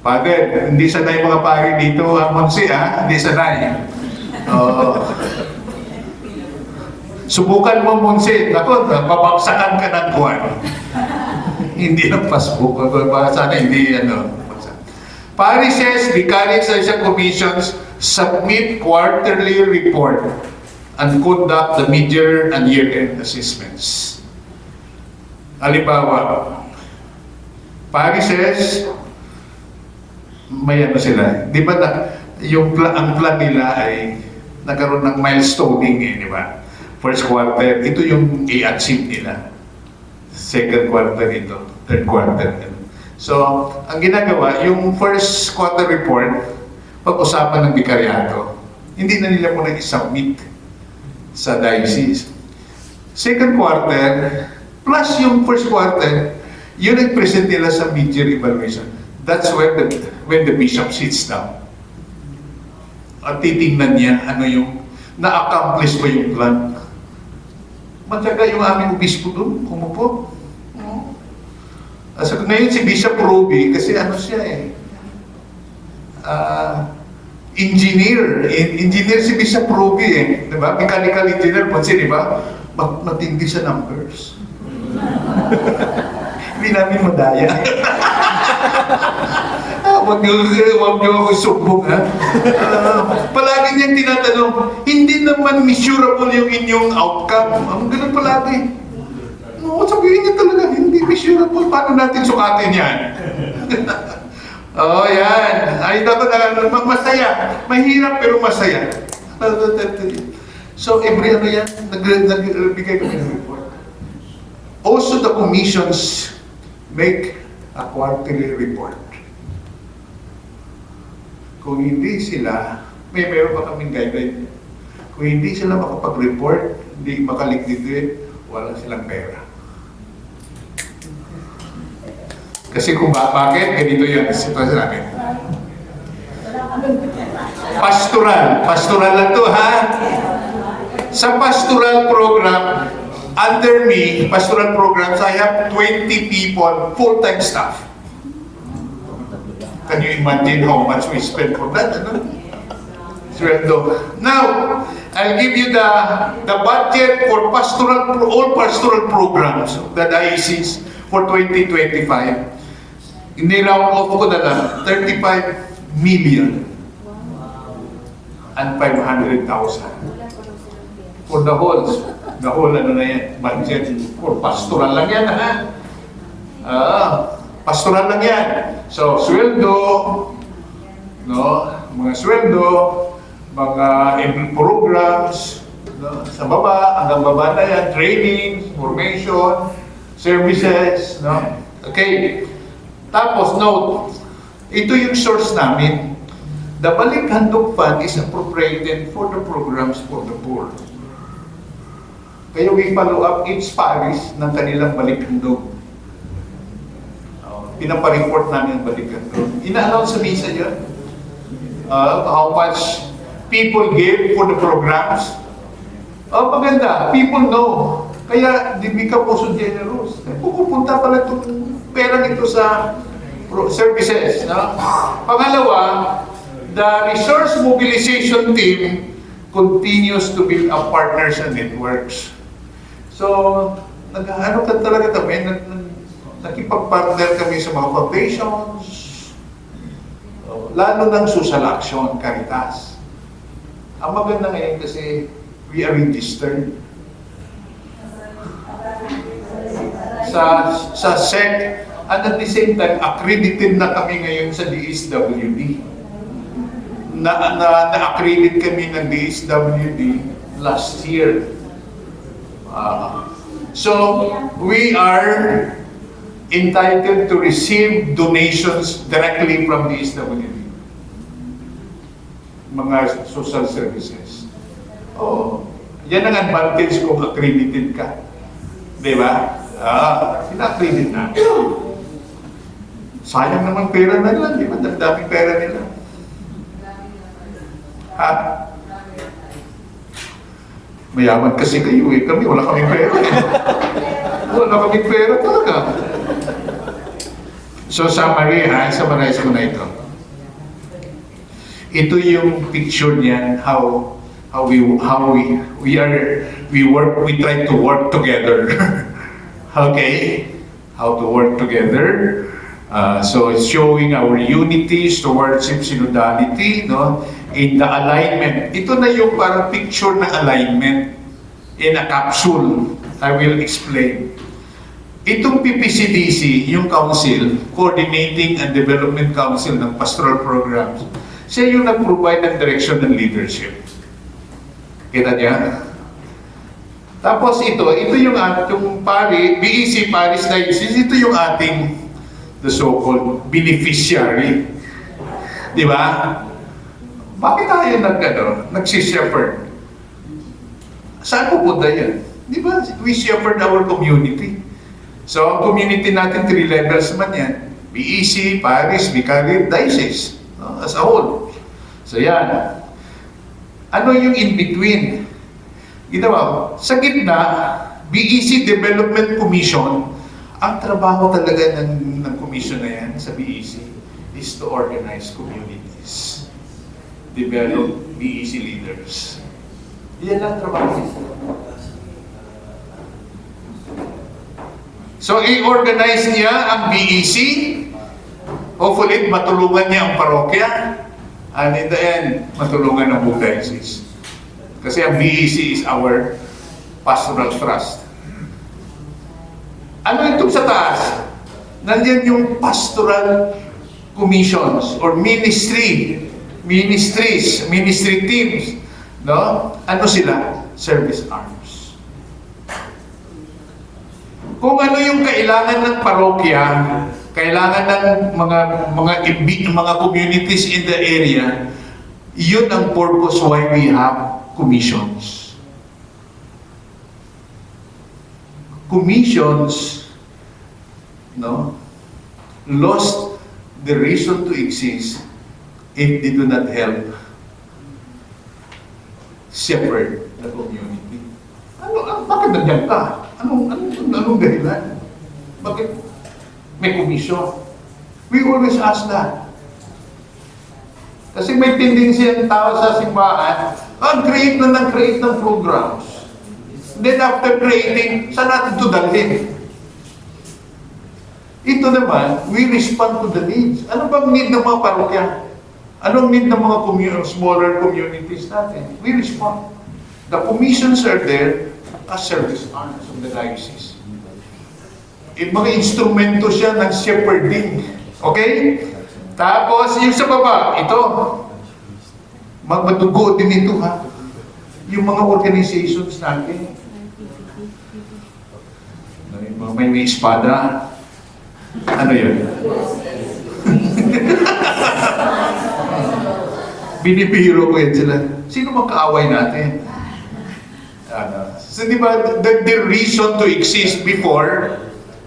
Speaker 2: Father, hindi sanay mga pari dito, Monsi, ha? Hindi sanay. Oo. Subukan mo, Monsi. Ako, babagsakan ka ng kuwan. Hindi lang pasbook. Sana hindi, bagsak. Parishes, vicaries, and commissions submit quarterly report and conduct the mid-year and year-end assessments. Halimbawa, parishes, may sila. Di ba ang plan nila ay nagkaroon ng milestoning di ba? First quarter, ito yung i-achieve nila. Second quarter ito, third quarter. So, ang ginagawa, yung first quarter report, pag-usapan ng bikaryato, hindi na nila muna i-submit sa diocese. Second quarter, plus yung first quarter, yun ang present nila sa mid-year evaluation. That's when the bishop sits down. At titingnan niya ano yung na-accomplish ba yung plan. Matyaga yung aming obispo doon, kumupo. Ngayon si Bishop Ruby, kasi siya engineer. Engineer si Bishop Ruby di ba? Mechanical engineer, pansin, di ba? Matindi sa numbers. Hindi namin madaya. Huwag niyo ako subok, ha? Palagi niyang tinatanong, hindi naman measurable yung inyong outcome. Ang ganun palagi. No, sabihin niya talaga, hindi measurable. Paano natin sukatin yan? Yan. Ay, dapat masaya. Mahirap pero masaya. So, every yan, nagbigay kami ng report. Also, the commissions make a quarterly report. Kung hindi sila, meron pa kaming guideline. Kung hindi sila makapag-report, hindi makaligdid, wala silang pera. Kasi kung bakit, ganito yung sitwasyon namin. Pastoral lang to, ha? Sa pastoral program, under me, pastoral programs, I have 20 people, full-time staff. Can you imagine how much we spend for that? Sweldo. Now, I'll give you the budget for all pastoral programs of the diocese for 2025. Niround off ko na lang, 35 million and 500,000 for the whole budget for pastoral lang yan, ha? Pastoral lang yan. So, sweldo, mga sweldo, mga programs, sa baba, hanggang baba na yan, training, formation, services, Okay. Tapos, note, ito yung source namin. The Balik Handog Fund is appropriated for the programs for the poor. Kaya we follow up each parish ng kanilang balik handog. Pinapareport namin ang balik handog. Ina-announce sa misa yun. How much people give for the programs. Maganda. People know. Kaya, di become also generous. Pupunta pala itong pera nito sa services. Pangalawa, the resource mobilization team continues to build up partners and networks. So, talaga kami, nakipag-partner kami sa mga foundations, lalo ng social action, Caritas. Ang maganda ngayon kasi we are registered sa SEC, and at the same time, accredited na kami ngayon sa DSWD. Na-accredit kami ng DSWD last year. So, we are entitled to receive donations directly from DSWD. Mga social services. Yan ang advantage kung accredited ka. Di ba? Pina-accredit na. Sayang naman pera na lang, di ba? Daming pera nila. Mayaman kasi kayo Kami, wala kaming pera Wala kaming pera talaga. So summary ha, summarize ko na ito. Ito yung picture niyan, how we try to work together. Okay? How to work together. So it's showing our unity, stewardship, synodality, no? In the alignment. Ito na yung parang picture ng alignment in a capsule. I will explain. Itong PPCDC, yung council, Coordinating and Development Council ng Pastoral Programs, siya yung nag-provide ng direction ng leadership. Kita niya? Tapos ito yung ating BEC Paris Diocese, ito yung ating the so-called beneficiary. Di ba? Bakit tayo nag-shepherd? Saan pupunta yan? Di ba? We shepherd our community. So, ang community natin, 3 levels man yan. BEC, Paris, Vicariate, Diocese. No? As a whole. So, yan. Ano yung in-between? Ginawa, sa gitna, BEC Development Commission, ang trabaho talaga ng commission na yan sa BEC is to organize communities. Develop BEC leaders. Yan lang trabaho. So, i-organize niya ang BEC. Hopefully, matulungan niya ang parokya. And in the end, matulungan ang buong diocese. Kasi ang BEC is our pastoral trust. Ano itong sa taas? Nandiyan yung pastoral commissions or ministry teams. No? Ano sila? Service arms. Kung ano yung kailangan ng parokya, kailangan ng mga communities in the area, yun ang purpose why we have commissions. Commissions, no, lost the reason to exist if they do not help shepherd the community. Bakit nandiyan ka? Anong dahilan? Bakit may komisyon? We always ask that. Kasi may tendency ang tao sa simbahan, create ng programs. Then after creating, saan natin ito dalhin? Ito naman, we respond to the needs. Ano bang need ng mga parokya? Anong need ng mga smaller communities natin? We respond. The commissions are there as service arms of the diocese. Mga instrumento siya ng shepherding. Okay? Tapos, yung sa baba, ito. Magmadugo din ito, ha? Yung mga organizations natin. May espada. Ano yun? Binibiro ko yan sila. Sino magkaaway natin? So, di ba, the reason to exist before,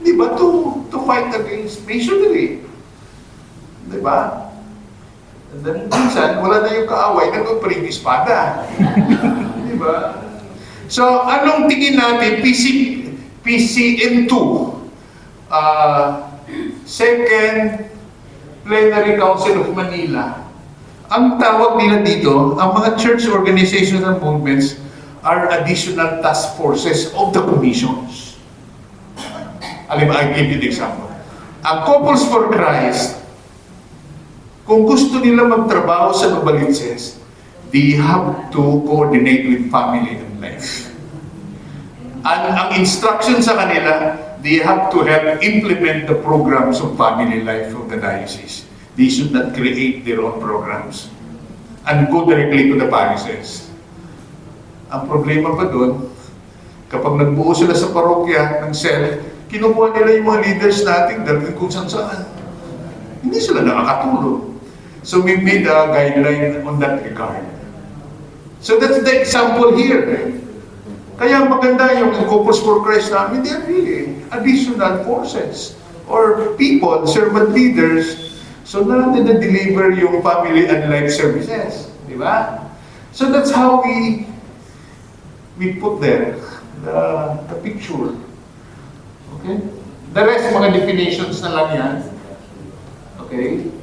Speaker 2: di ba, to fight against masonry. Di ba? Then, minsan, wala na yung kaaway, nag-bring espada. Di ba? So, anong tingin natin? PCM2, Second Plenary Council of Manila. Ang tawag nila dito, ang mga church organizations and movements are additional task forces of the commissions. Alam mo, I'll give you the example. Ang Couples for Christ, kung gusto nila magtrabaho sa Novaliches, they have to coordinate with family and life. Ang instruction sa kanila, they have to help implement the programs of family life of the diocese. They should not create their own programs and go directly to the parishes. Ang problema pa doon, kapag nagbuo sila sa parokya ng cell, kinukuha nila yung mga leaders natin dahil kung saan. Hindi sila nakakatulong. So we made a guideline on that regard. So that's the example here. Kaya maganda yung Couples for Christ namin, they're really additional forces or people, servant leaders, so na natin na-deliver yung family and life services. Di ba? So that's how we put there the picture. Okay? The rest, mga definitions na lang yan. Okay?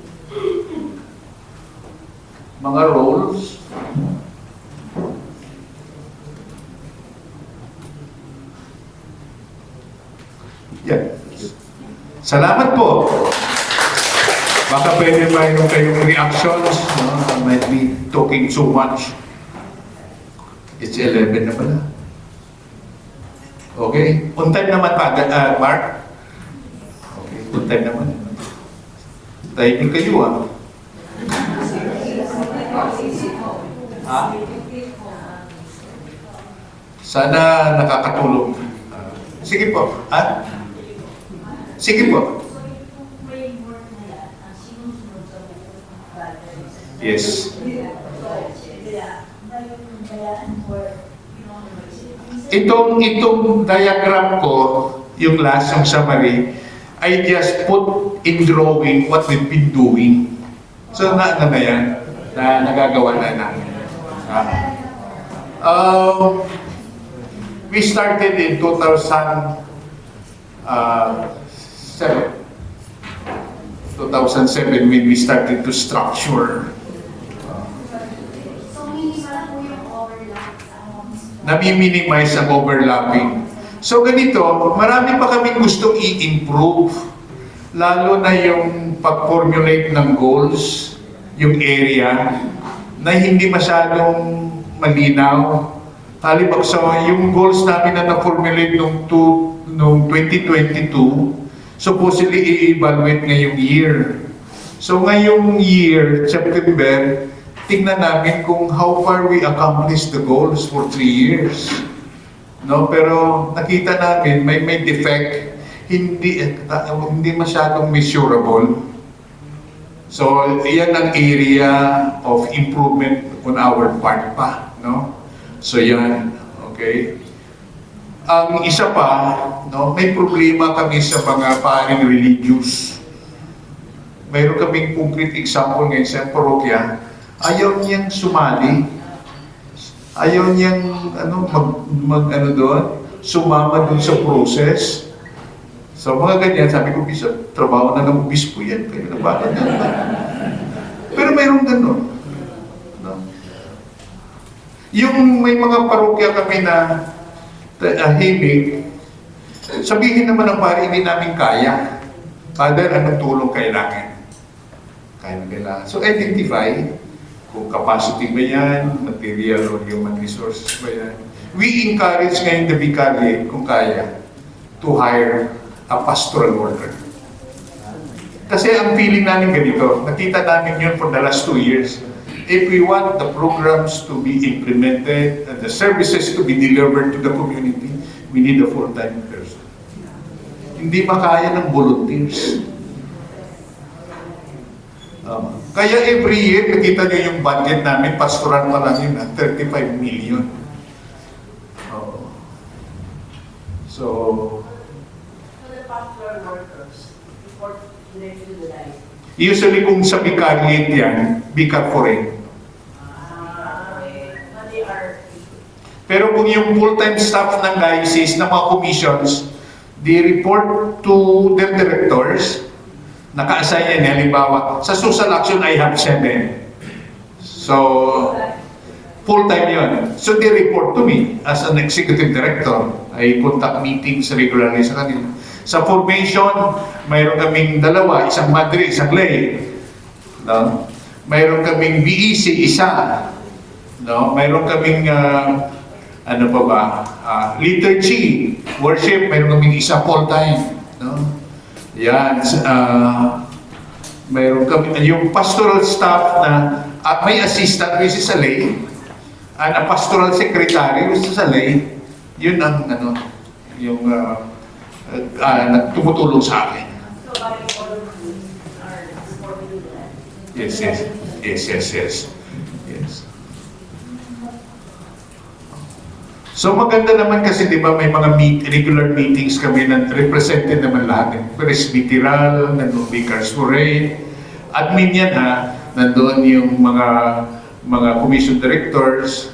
Speaker 2: Mga roles. Yan. Salamat po. Baka pwede mayroon kayong reactions. No? I might be talking so much. It's 11 na pala. Okay? On time naman pa, Mark? Okay, on time naman. Timing kayo Ha? Sana nakakatulong. Sige po. Sige po. Yes. Itong diagram ko, yung last, yung summary, I just put in drawing what we've been doing. So, na yan, na nagagawa na namin. We started in 2007. 2007 when we started to structure. Nami-minimize ang overlapping. So ganito, marami pa kaming gustong i-improve. Lalo na yung pag-formulate ng goals, yung area, na hindi masyadong malinaw. Halimbawa, so yung goals namin na na-formulate noong 2022, supposedly i-evaluate ngayong year. So ngayong year, September, tingnan namin kung how far we accomplished the goals for 3 years. No, pero nakita namin may defect, hindi masyadong measurable. So iyan ang area of improvement on our part pa, no? So yan, okay? Ang isa pa, no, may problema kami sa mga paring religious. Mayroon kaming concrete example ngayon sa parokya, ayaw niyang sumali. Ayaw niyang sumama doon sa process. So mga ganyan, sabi ko, Bishop, trabaho na ng obispo yan. Kayo na ba? Pero mayroong gano'n. No? Yung may mga parokya kami na himig, sabihin naman ng pari, hindi namin kaya. Father, anong tulong kailangan? Kailangan. So identify kung capacity ba yan, material or human resources ba yan. We encourage ngayon the vicariate, kung kaya, to hire a pastoral worker. Kasi ang feeling namin ganito, nakita namin yun for the last 2 years. If we want the programs to be implemented and the services to be delivered to the community, we need a full-time person. Hindi makaya ng volunteers. Kaya every year, nakita nyo yung budget namin, pastoral pa lang yun, 35 million. So
Speaker 4: the pastoral workers, before they do the life.
Speaker 2: Usually kung sa vicariate yan, vicar foreign.
Speaker 4: They are.
Speaker 2: Pero kung yung full-time staff ng diocese, ng mga commissions, they report to their directors, naka-assign yan, halimbawa, sa social action I have 7. So, full-time yun. So they report to me as an executive director. I conduct meetings regularly sa kanila. Sa formation, mayroon kaming 2, isang madre, isang lay. No? Mayroon kaming BEC, isa. No? Mayroon kaming, liturgy, worship, mayroon kaming isa full-time. No? Yan. Mayroon kami, yung pastoral staff na, at may assistant, which is a lay, and a pastoral secretary, which is a lay, yun ang, yung, tumutulong sa akin.
Speaker 4: So, all are supporting the life.
Speaker 2: Yes. So maganda naman kasi di ba may mga regular meetings kami na represented naman lahat. Presbyteral, nandun Vicars Foreign, admin yan nandun yung mga commission directors,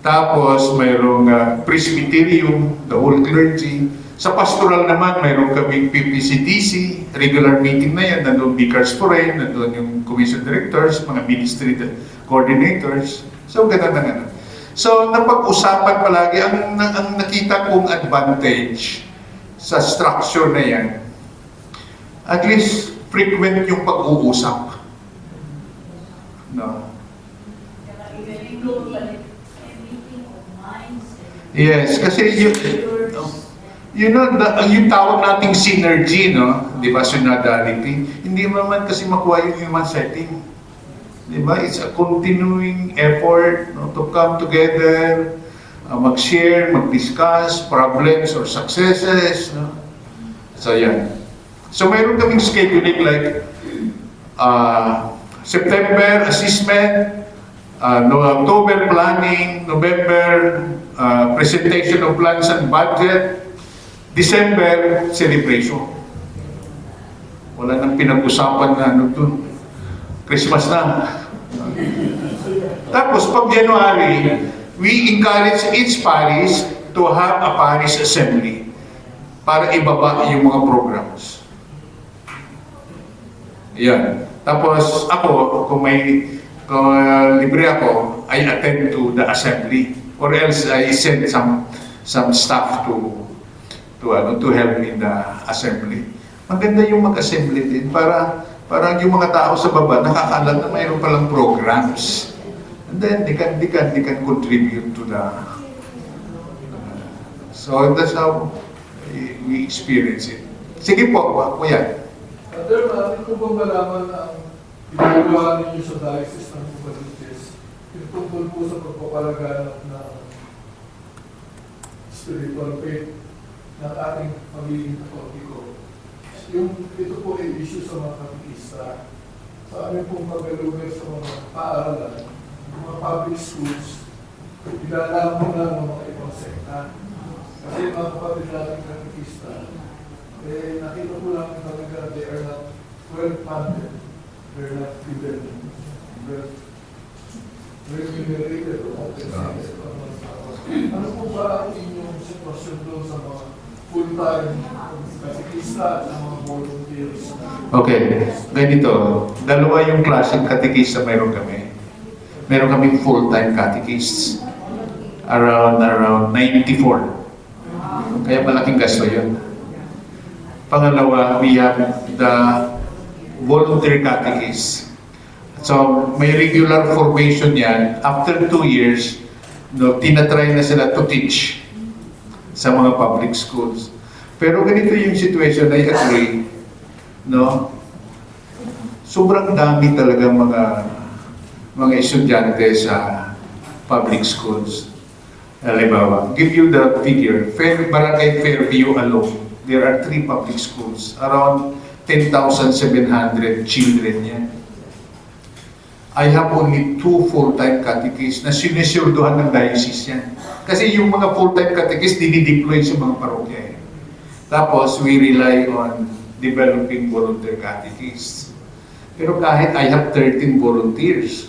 Speaker 2: tapos mayroong Presbyterium, the whole clergy, Sa pastoral naman, mayroon kaming PPCDC, regular meeting na yan, nandun vicars po rin, nandun yung commission directors, mga ministry coordinators. So, ganun na ganun. So, napag-usapan palagi, ang nakita kong advantage sa structure na yan, at least frequent yung pag-uusap. No? Yes, kasi yung tawag nating synergy, no? Di ba, synodality, hindi naman kasi makuha yung human setting. Di ba? It's a continuing effort, no, to come together, mag-share, mag-discuss problems or successes. No? So, yan. So, mayroon kaming scheduling like September assessment, October planning, November presentation of plans and budget, December celebration. Wala nang pinag-usapan na ano dun. Christmas na. Tapos pag January, we encourage each parish to have a parish assembly para ibaba yung mga programs. Yan. Tapos ako, kung libre ako, I attend to the assembly, or else I send some staff to help in the assembly. Maganda yung mag-assembly din para yung mga tao sa baba nakakalam na mayroon palang programs. And then they can contribute to the so that's how we experience it. Sige po, kuya.
Speaker 5: Father, natin ko bang malaman na ang ginagawa ninyo sa diocese ng Novaliches yung tungkol po sa pagpapalaganap ng spiritual faith ng ating pagiging katoliko. Ito po ay issue sa mga katikista. Sa amin pong pag-alugar sa mga paaralan, mga public schools, ilalamang na ng mga ibang sekta. Kasi mga kapatid nating katikista, nakita ko lang talaga they are not well-funded. They're not given remunerated or compensated. Ano po ba ang inyong sitwasyon doon sa mga full-time katikista at mga volunteers?
Speaker 2: Okay, ganito. Dalawa yung klaseng katikista mayroon kami. Meron kaming full-time catechists. Around 94. Kaya malaking gasto yun. Pangalawa, we have the volunteer catechists. So, may regular formation yan. After 2 years, no, tinatry na sila to teach sa mga public schools. Pero ganito yung situation, I agree, no? Sobrang dami talaga mga estudyante sa public schools. Halimbawa, give you the figure, Barangay Fairview alone, there are 3 public schools, around 10,700 children yan. I have only 2 full-time catechists na sinisurduhan ng diocese yan. Kasi yung mga full-time catechists, dinideploy sa mga parokya. Tapos, we rely on developing volunteer catechists. Pero kahit I have 13 volunteers,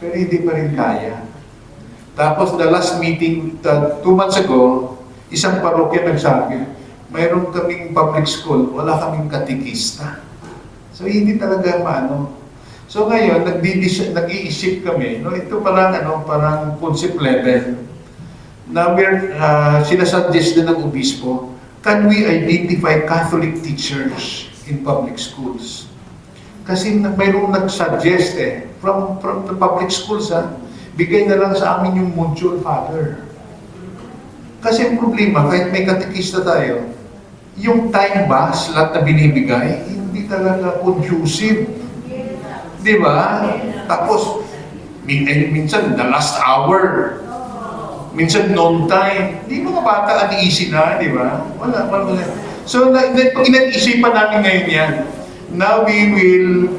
Speaker 2: pero hindi pa rin kaya. Tapos, the last meeting, 2 months ago, isang parokya nagsabi, mayroon kaming public school, wala kaming katekista. So, hindi talaga maano. So, ngayon, nag-iisip kami, no, ito parang concept level, na sinasuggest din ng obispo, can we identify Catholic teachers in public schools? Kasi mayroong nag-suggest from the public schools, bigay na lang sa amin yung module, Father. Kasi ang problema, kahit may katekista tayo, yung time ba, slot na binibigay, hindi talaga conducive. Di ba? Tapos, minsan, the last hour. Minsan, noon time. Di mga bata, uneasy na, di ba? Wala. So, inag-isipan namin ngayon yan. Now, we will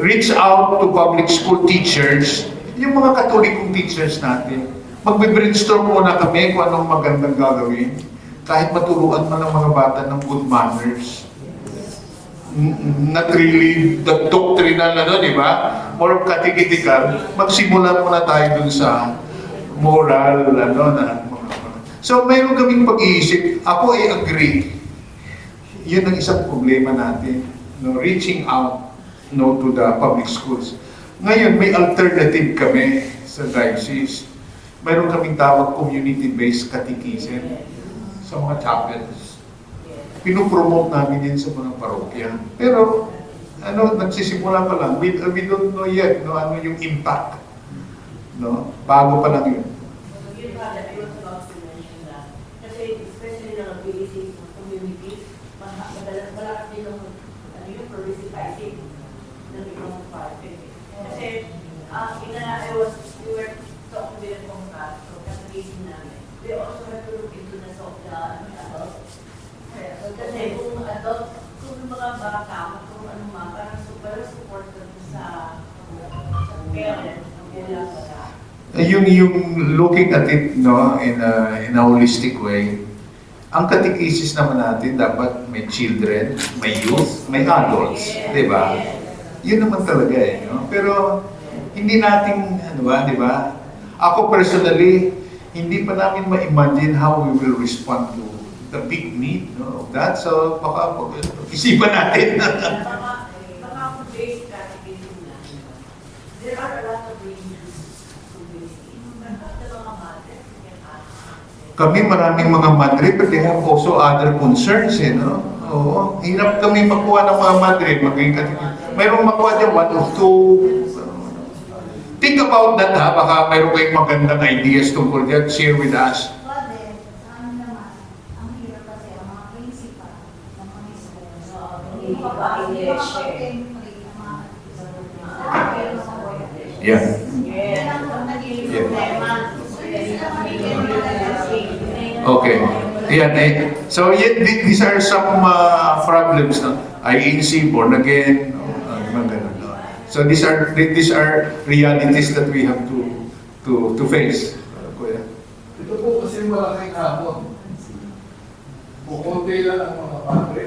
Speaker 2: reach out to public school teachers, yung mga katolikong teachers natin. Magbe-brainstorm muna kami kung anong magandang gagawin. Kahit maturuan man ng mga bata ng good manners. Not really the doctrinal, di ba? More catechetical. Magsimula muna tayo dun sa moral, So mayroon kaming pag-iisip, ako ay agree. Yun ang isang problema natin, no, reaching out, no, to the public schools. Ngayon, may alternative kami sa diocese. Mayroon kaming tawag community-based catechism sa mga chapels. Pinopromote namin yan sa mga parokya. Pero, nagsisimula pa lang. We don't know yet, no, ano yung impact. No? Bago pa lang yun.
Speaker 4: Yun nga, I was about to mention that. Kasi especially na basic communities, madalas malakas din yung participation ng ibang party. Kasi, we were talking with the class, so kasagin namin. We also have to look into the adults. Kasi kung adult, kung mga bata, kung ano man, parang super support sa parents, ang bilang bata.
Speaker 2: Yung looking at it, no, in a holistic way, ang catechesis naman natin dapat may children, may youth, may adults, di ba? Yun naman talaga eh, no? Pero hindi natin, di ba? Ako personally, hindi pa namin ma-imagine how we will respond to the big need, no, of that. So baka isipan natin.
Speaker 4: Baka basic catechism na. There are a lot of reasons to basic. The mga mothers can ask.
Speaker 2: Kami maraming mga madre, but they have also other concerns, eh, no? Oo. Hirap kami makuha ng mga madre, maging mayroong makuha dyan, 1 or 2. Think about that, ha? Baka mayroong kayong magandang ideas tungkol dyan. Share with us.
Speaker 6: Father, sa amin naman, ang hirap kasi ang mga principal ng mga schools. Hindi makapag-penetrate ang mga
Speaker 2: Yeah.
Speaker 6: Yan ang naging
Speaker 2: Yeah.
Speaker 6: problema.
Speaker 2: Okay. Yan, eh. So, these are some problems, no? INC, born again, no? Mga ganun, no? So, these are realities that we have to face. Kuya.
Speaker 5: Ito po kasi malaking hamon. Kukunti lang ang mga padre.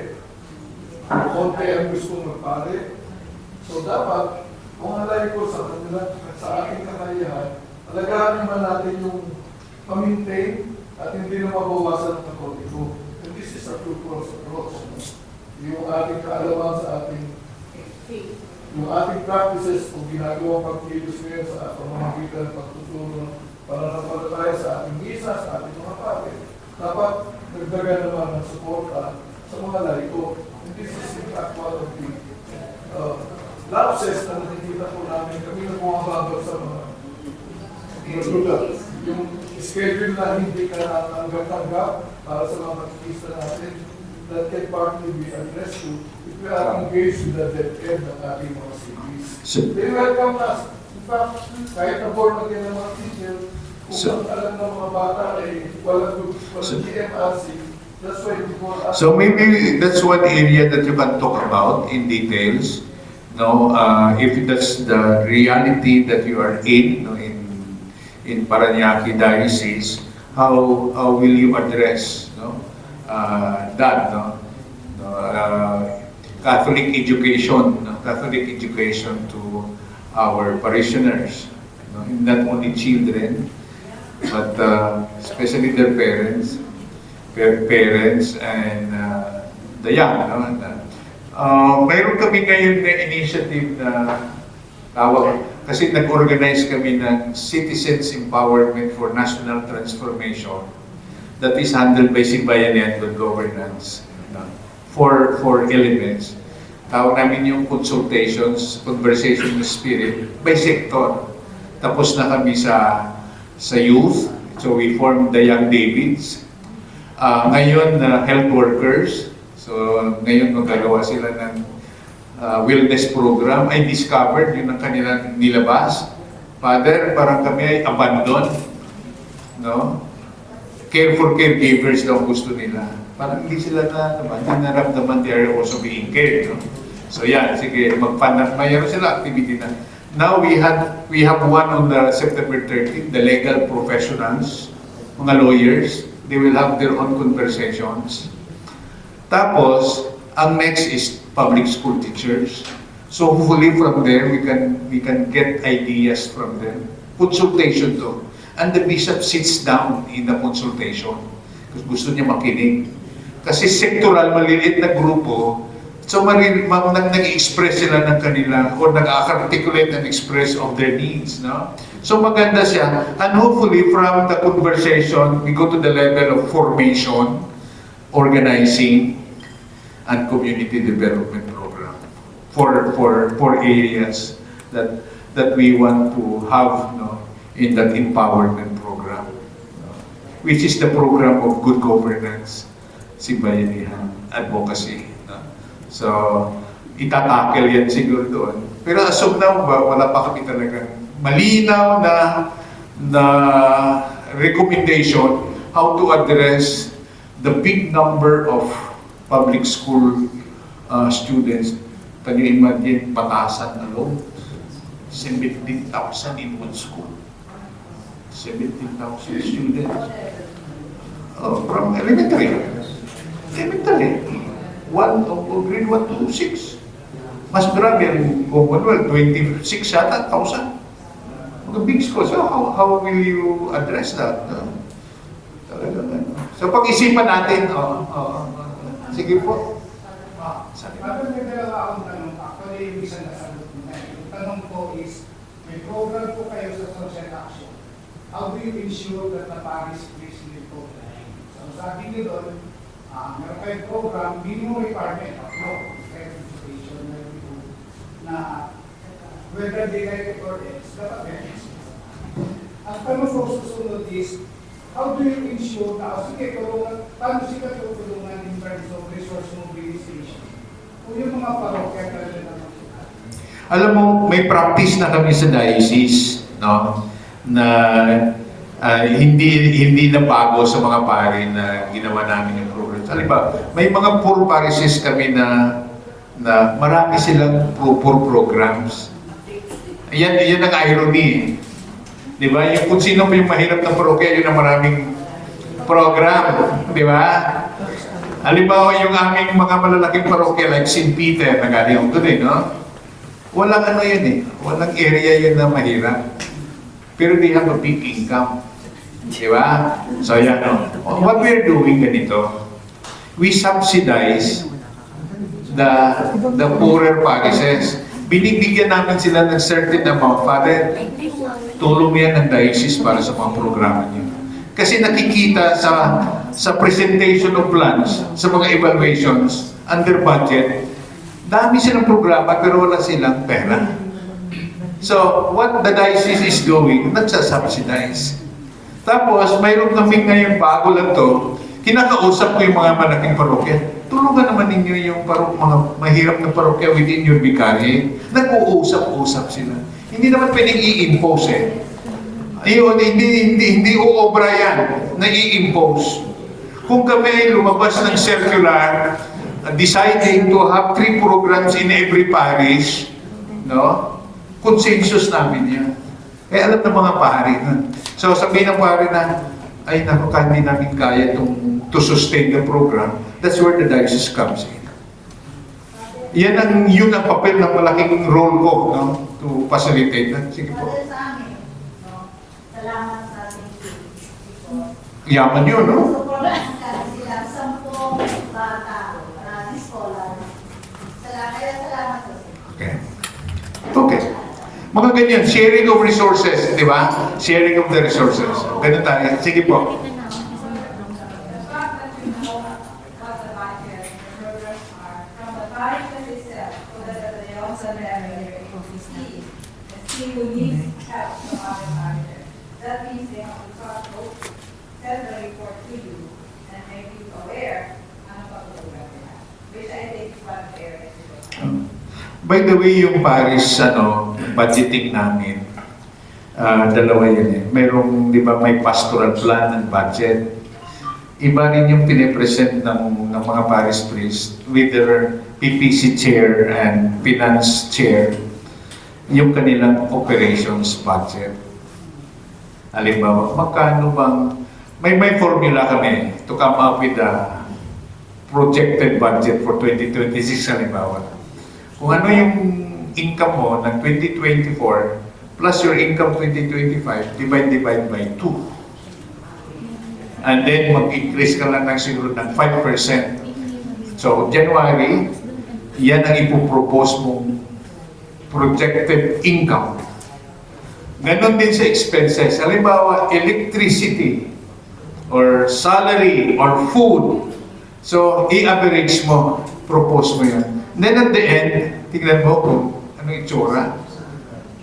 Speaker 5: Kukunti ang gusto magpare. So dapat, kung alay ko sa kanila, sa ating kakayahan, alagaan naman natin yung pamintain at hindi na mabawasan ng katoliko. And this is a two-cross approach. No? Yung ating kaalaman sa ating yung ating practices kung ginagawang pagkilos ngayon sa pamamagitan ng pagtuturo pananampalataya sa ating misa, sa ating mga pare. Dapat nagdagan naman ng suporta sa mga laiko. And this is in fact one of the lapses na nakikita po namin. Kami na bumababag sa mga lugar. Yung schedule na hindi ka tanggap para sa mga makikista natin, that can partly be addressed to if we are engaged with the dead end ng ating mga cities. They welcome us. In fact, kahit na born again ng mga teacher, kung alam ng mga bata ay walang GMRC, that's why we call us.
Speaker 2: So maybe that's one area that you can talk about in details. No, if that's the reality that you are in, no, in Parañaque Diocese, how will you address, no, that, no, Catholic education, no, Catholic education to our parishioners, no, not only children, but especially their parents and the young, no. Mayroon kami ngayon na initiative na tawag, kasi nag-organize kami ng Citizens Empowerment for National Transformation that is handled by Simbayanan Good Governance. Four elements. Tawag namin yung consultations, conversation with spirit by sector. Tapos na kami sa youth, so we formed the Young Davids. Ngayon, health workers. So, ngayon magagawa sila ng wellness program. I discovered yun ang kanilang nilabas. Father, parang kami ay abandon. No? Care for caregivers daw gusto nila. Parang hindi sila naramdaman they are also being cared. No? So yan, sige, mag-fund. Mayroon sila activity na. Now we have one on the September 13, the legal professionals, mga lawyers. They will have their own conversations. Tapos, ang next is public school teachers. So hopefully from there, we can get ideas from them. Consultation to. And the bishop sits down in the consultation. Kasi gusto niya makinig. Kasi sectoral, maliliit na grupo, so nag-express sila ng kanila or nag-articulate and express of their needs. No? So maganda siya. And hopefully from the conversation, we go to the level of formation, organizing, and community development program for areas that we want to have, no, in that empowerment program, no, which is the program of good governance, simbayanihan, advocacy. No? So, itatakel yan siguro doon. Pero as of now, wala pa kami talagang malinaw na recommendation how to address the big number of public school students. Can you imagine, Batasan alone? 17,000 in one school. 17,000 students. Oh, from elementary. Elementary. Grade 1 to 6. Mas grabe ang Commonwealth, 26 yata, 1,000. Mga big schools. So how will you address that? Talagang ano. So pag-isipan natin, sige po. Sabi.
Speaker 7: Bakit may dalawa akong tanong? Actually, yung isang nasagot mo na. Yung tanong ko is, may program po kayo sa social action. How do you ensure that the parish plays in the program? So sabi niyo doon, meron kayong program, minimum requirement of law, education, na whether they like it or else, dapat may exist. Ang tanong ko susunod is, how do you ensure na, sige, tulungan, paano sila tutulungan in terms of resource mobilization? Kung yung mga parokya talaga naman.
Speaker 2: Alam mo, may practice na kami sa diocese, no? Na hindi na bago sa mga pari na ginawa namin yung program. Halimbawa, may mga poor parishes kami na marami silang poor programs. Yan ang irony. Di ba? Yung kung sino pa yung mahirap na parokya, yun ang maraming program. Di ba? Halimbawa, yung aming mga malalaking parokya like St. Peter, na galing ako doon no? Walang ano yun eh. Walang area yun na mahirap. Pero they have a big income. Di ba? So yan, no? What we're doing ganito, we subsidize the poorer parishes. Binibigyan namin sila ng certain amount. Father, tulong yan ng diocese para sa mga programa niyo. Kasi nakikita sa presentation of plans, sa mga evaluations, under budget, dami silang programa pero wala silang pera. So, what the diocese is doing, nagsasubsidize. Tapos, mayroon kami ngayon, bago lang to, kinakausap ko yung mga malaking parokya. Tulungan naman ninyo yung mga mahirap na parokya within your vicariate. Nag-uusap-usap sila. Hindi naman pwedeng i-impose eh. Ayun, hindi uobra yan na i-impose. Kung kami ay lumabas ng circular, deciding to have 3 programs in every parish, no? Consensus namin yan. Eh, alam ng mga pari na. So, sabihin ng pari na, ay naku, hindi namin kaya to sustain the program. That's where the diocese comes in. Yun ang papel ng malaking role ko, no? To facilitate that. Sige po.
Speaker 6: Dahil sa amin, no? Salamat sa ating people.
Speaker 2: Yaman yun, no?
Speaker 6: So, program sila, 10 bata, scholar. Kaya salamat sa
Speaker 2: Okay. Okay. Mga ganyan, sharing of resources, di ba? Sharing of the resources. Ganun tayo. Sige po.
Speaker 4: That means they have to talk to send the report to you and make you aware ano pa program nila. Which I think is one of the areas to go.
Speaker 2: By the way, yung Paris budgeting namin, dalawa yun eh. Merong, di ba, may pastoral plan ng budget. Iba rin yung pinipresent ng mga parish priest with their PPC chair and finance chair, yung kanilang operations budget. Halimbawa, magkano bang, may formula kami to come up with the projected budget for 2026 halimbawa. Kung ano yung income mo ng 2024 plus your income 2025, divide by 2. And then mag-increase ka lang ng siguro ng 5%. So, January, yan ang ipopropose mong projected income. Ganon din sa expenses. Halimbawa, electricity, or salary, or food. So, i-average mo, propose mo yan. Then at the end, tignan mo kung anong itsura.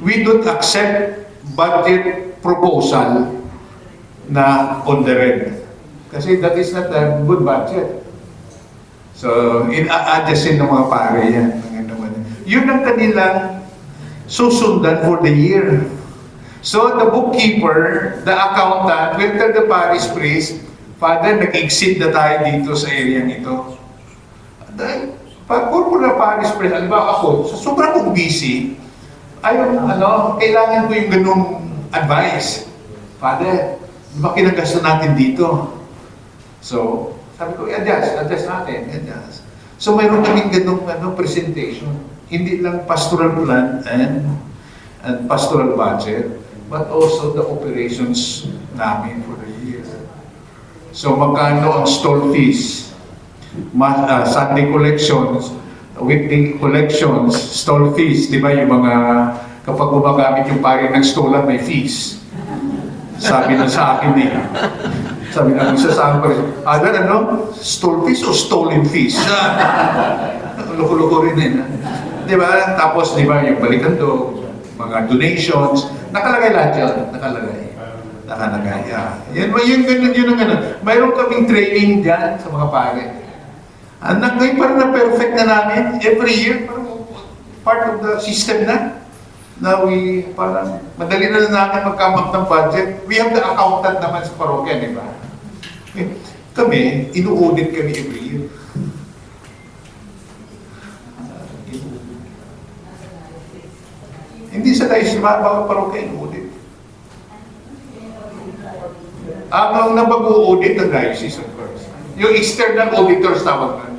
Speaker 2: We don't accept budget proposal na on the red. Kasi that is not a good budget. So, in-adjustin ng mga pare yan. Yun ang kanilang susundan for the year. So, the bookkeeper, the accountant, will tell the parish priest, Father, nag-exceed na tayo dito sa area nito. Dahil, pag corporate parish priest, alam ba ako, sobrang kong busy, kailangan ko yung ganung advice. Father, di ba kinagasto natin dito? So, sabi ko, adjust natin. So, mayroon kaming ganung presentation. Hindi lang pastoral plan and pastoral budget, but also the operations namin for the year. So, magkano ang stall fees, Sunday collections, weekly collections, stall fees, di ba yung mga, kapag gumagamit yung pari ng stallan, may fees. Sabi na sa akin sabi na isa sa akin, stall fees o stolen fees? Loko-loko rin di ba? Tapos, di ba, yung balikando, mga donations, nakalagay lahat yun, nakalagay. Yun ang ganun. Mayroon kaming training dyan sa mga pare. Ngayon parang na-perfect na namin, every year, parang part of the system na. Now, parang madali na namin mag-come up ng budget. We have the accountant naman sa parokya, di ba? Kami, inu-audit kami every year. Hindi sa tayo bawat parokya inu-audit. Ang napag-audit ng diocese, of course. Yung external auditors tawag na.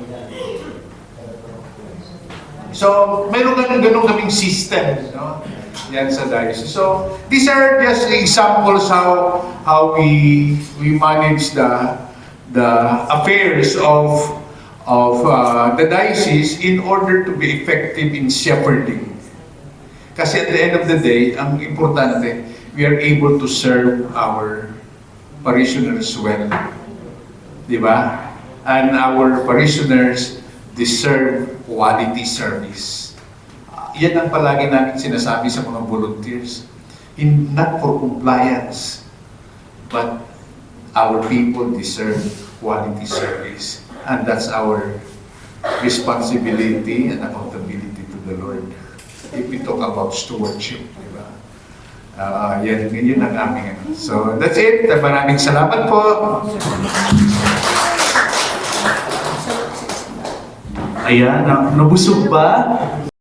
Speaker 2: So, meron ganun kaming system, no? Yan sa diocese. So, these are just examples how we manage the affairs of the diocese in order to be effective in shepherding. Kasi at the end of the day, ang importante, we are able to serve our parishioners well. Di ba? And our parishioners deserve quality service. Yan ang palagi namin sinasabi sa mga volunteers. Not for compliance, but our people deserve quality service. And that's our responsibility and accountability to the Lord. If we talk about stewardship, di ba? Yun ang aming ano. So, that's it. Maraming salamat po.
Speaker 1: Ayan, nabusog ba?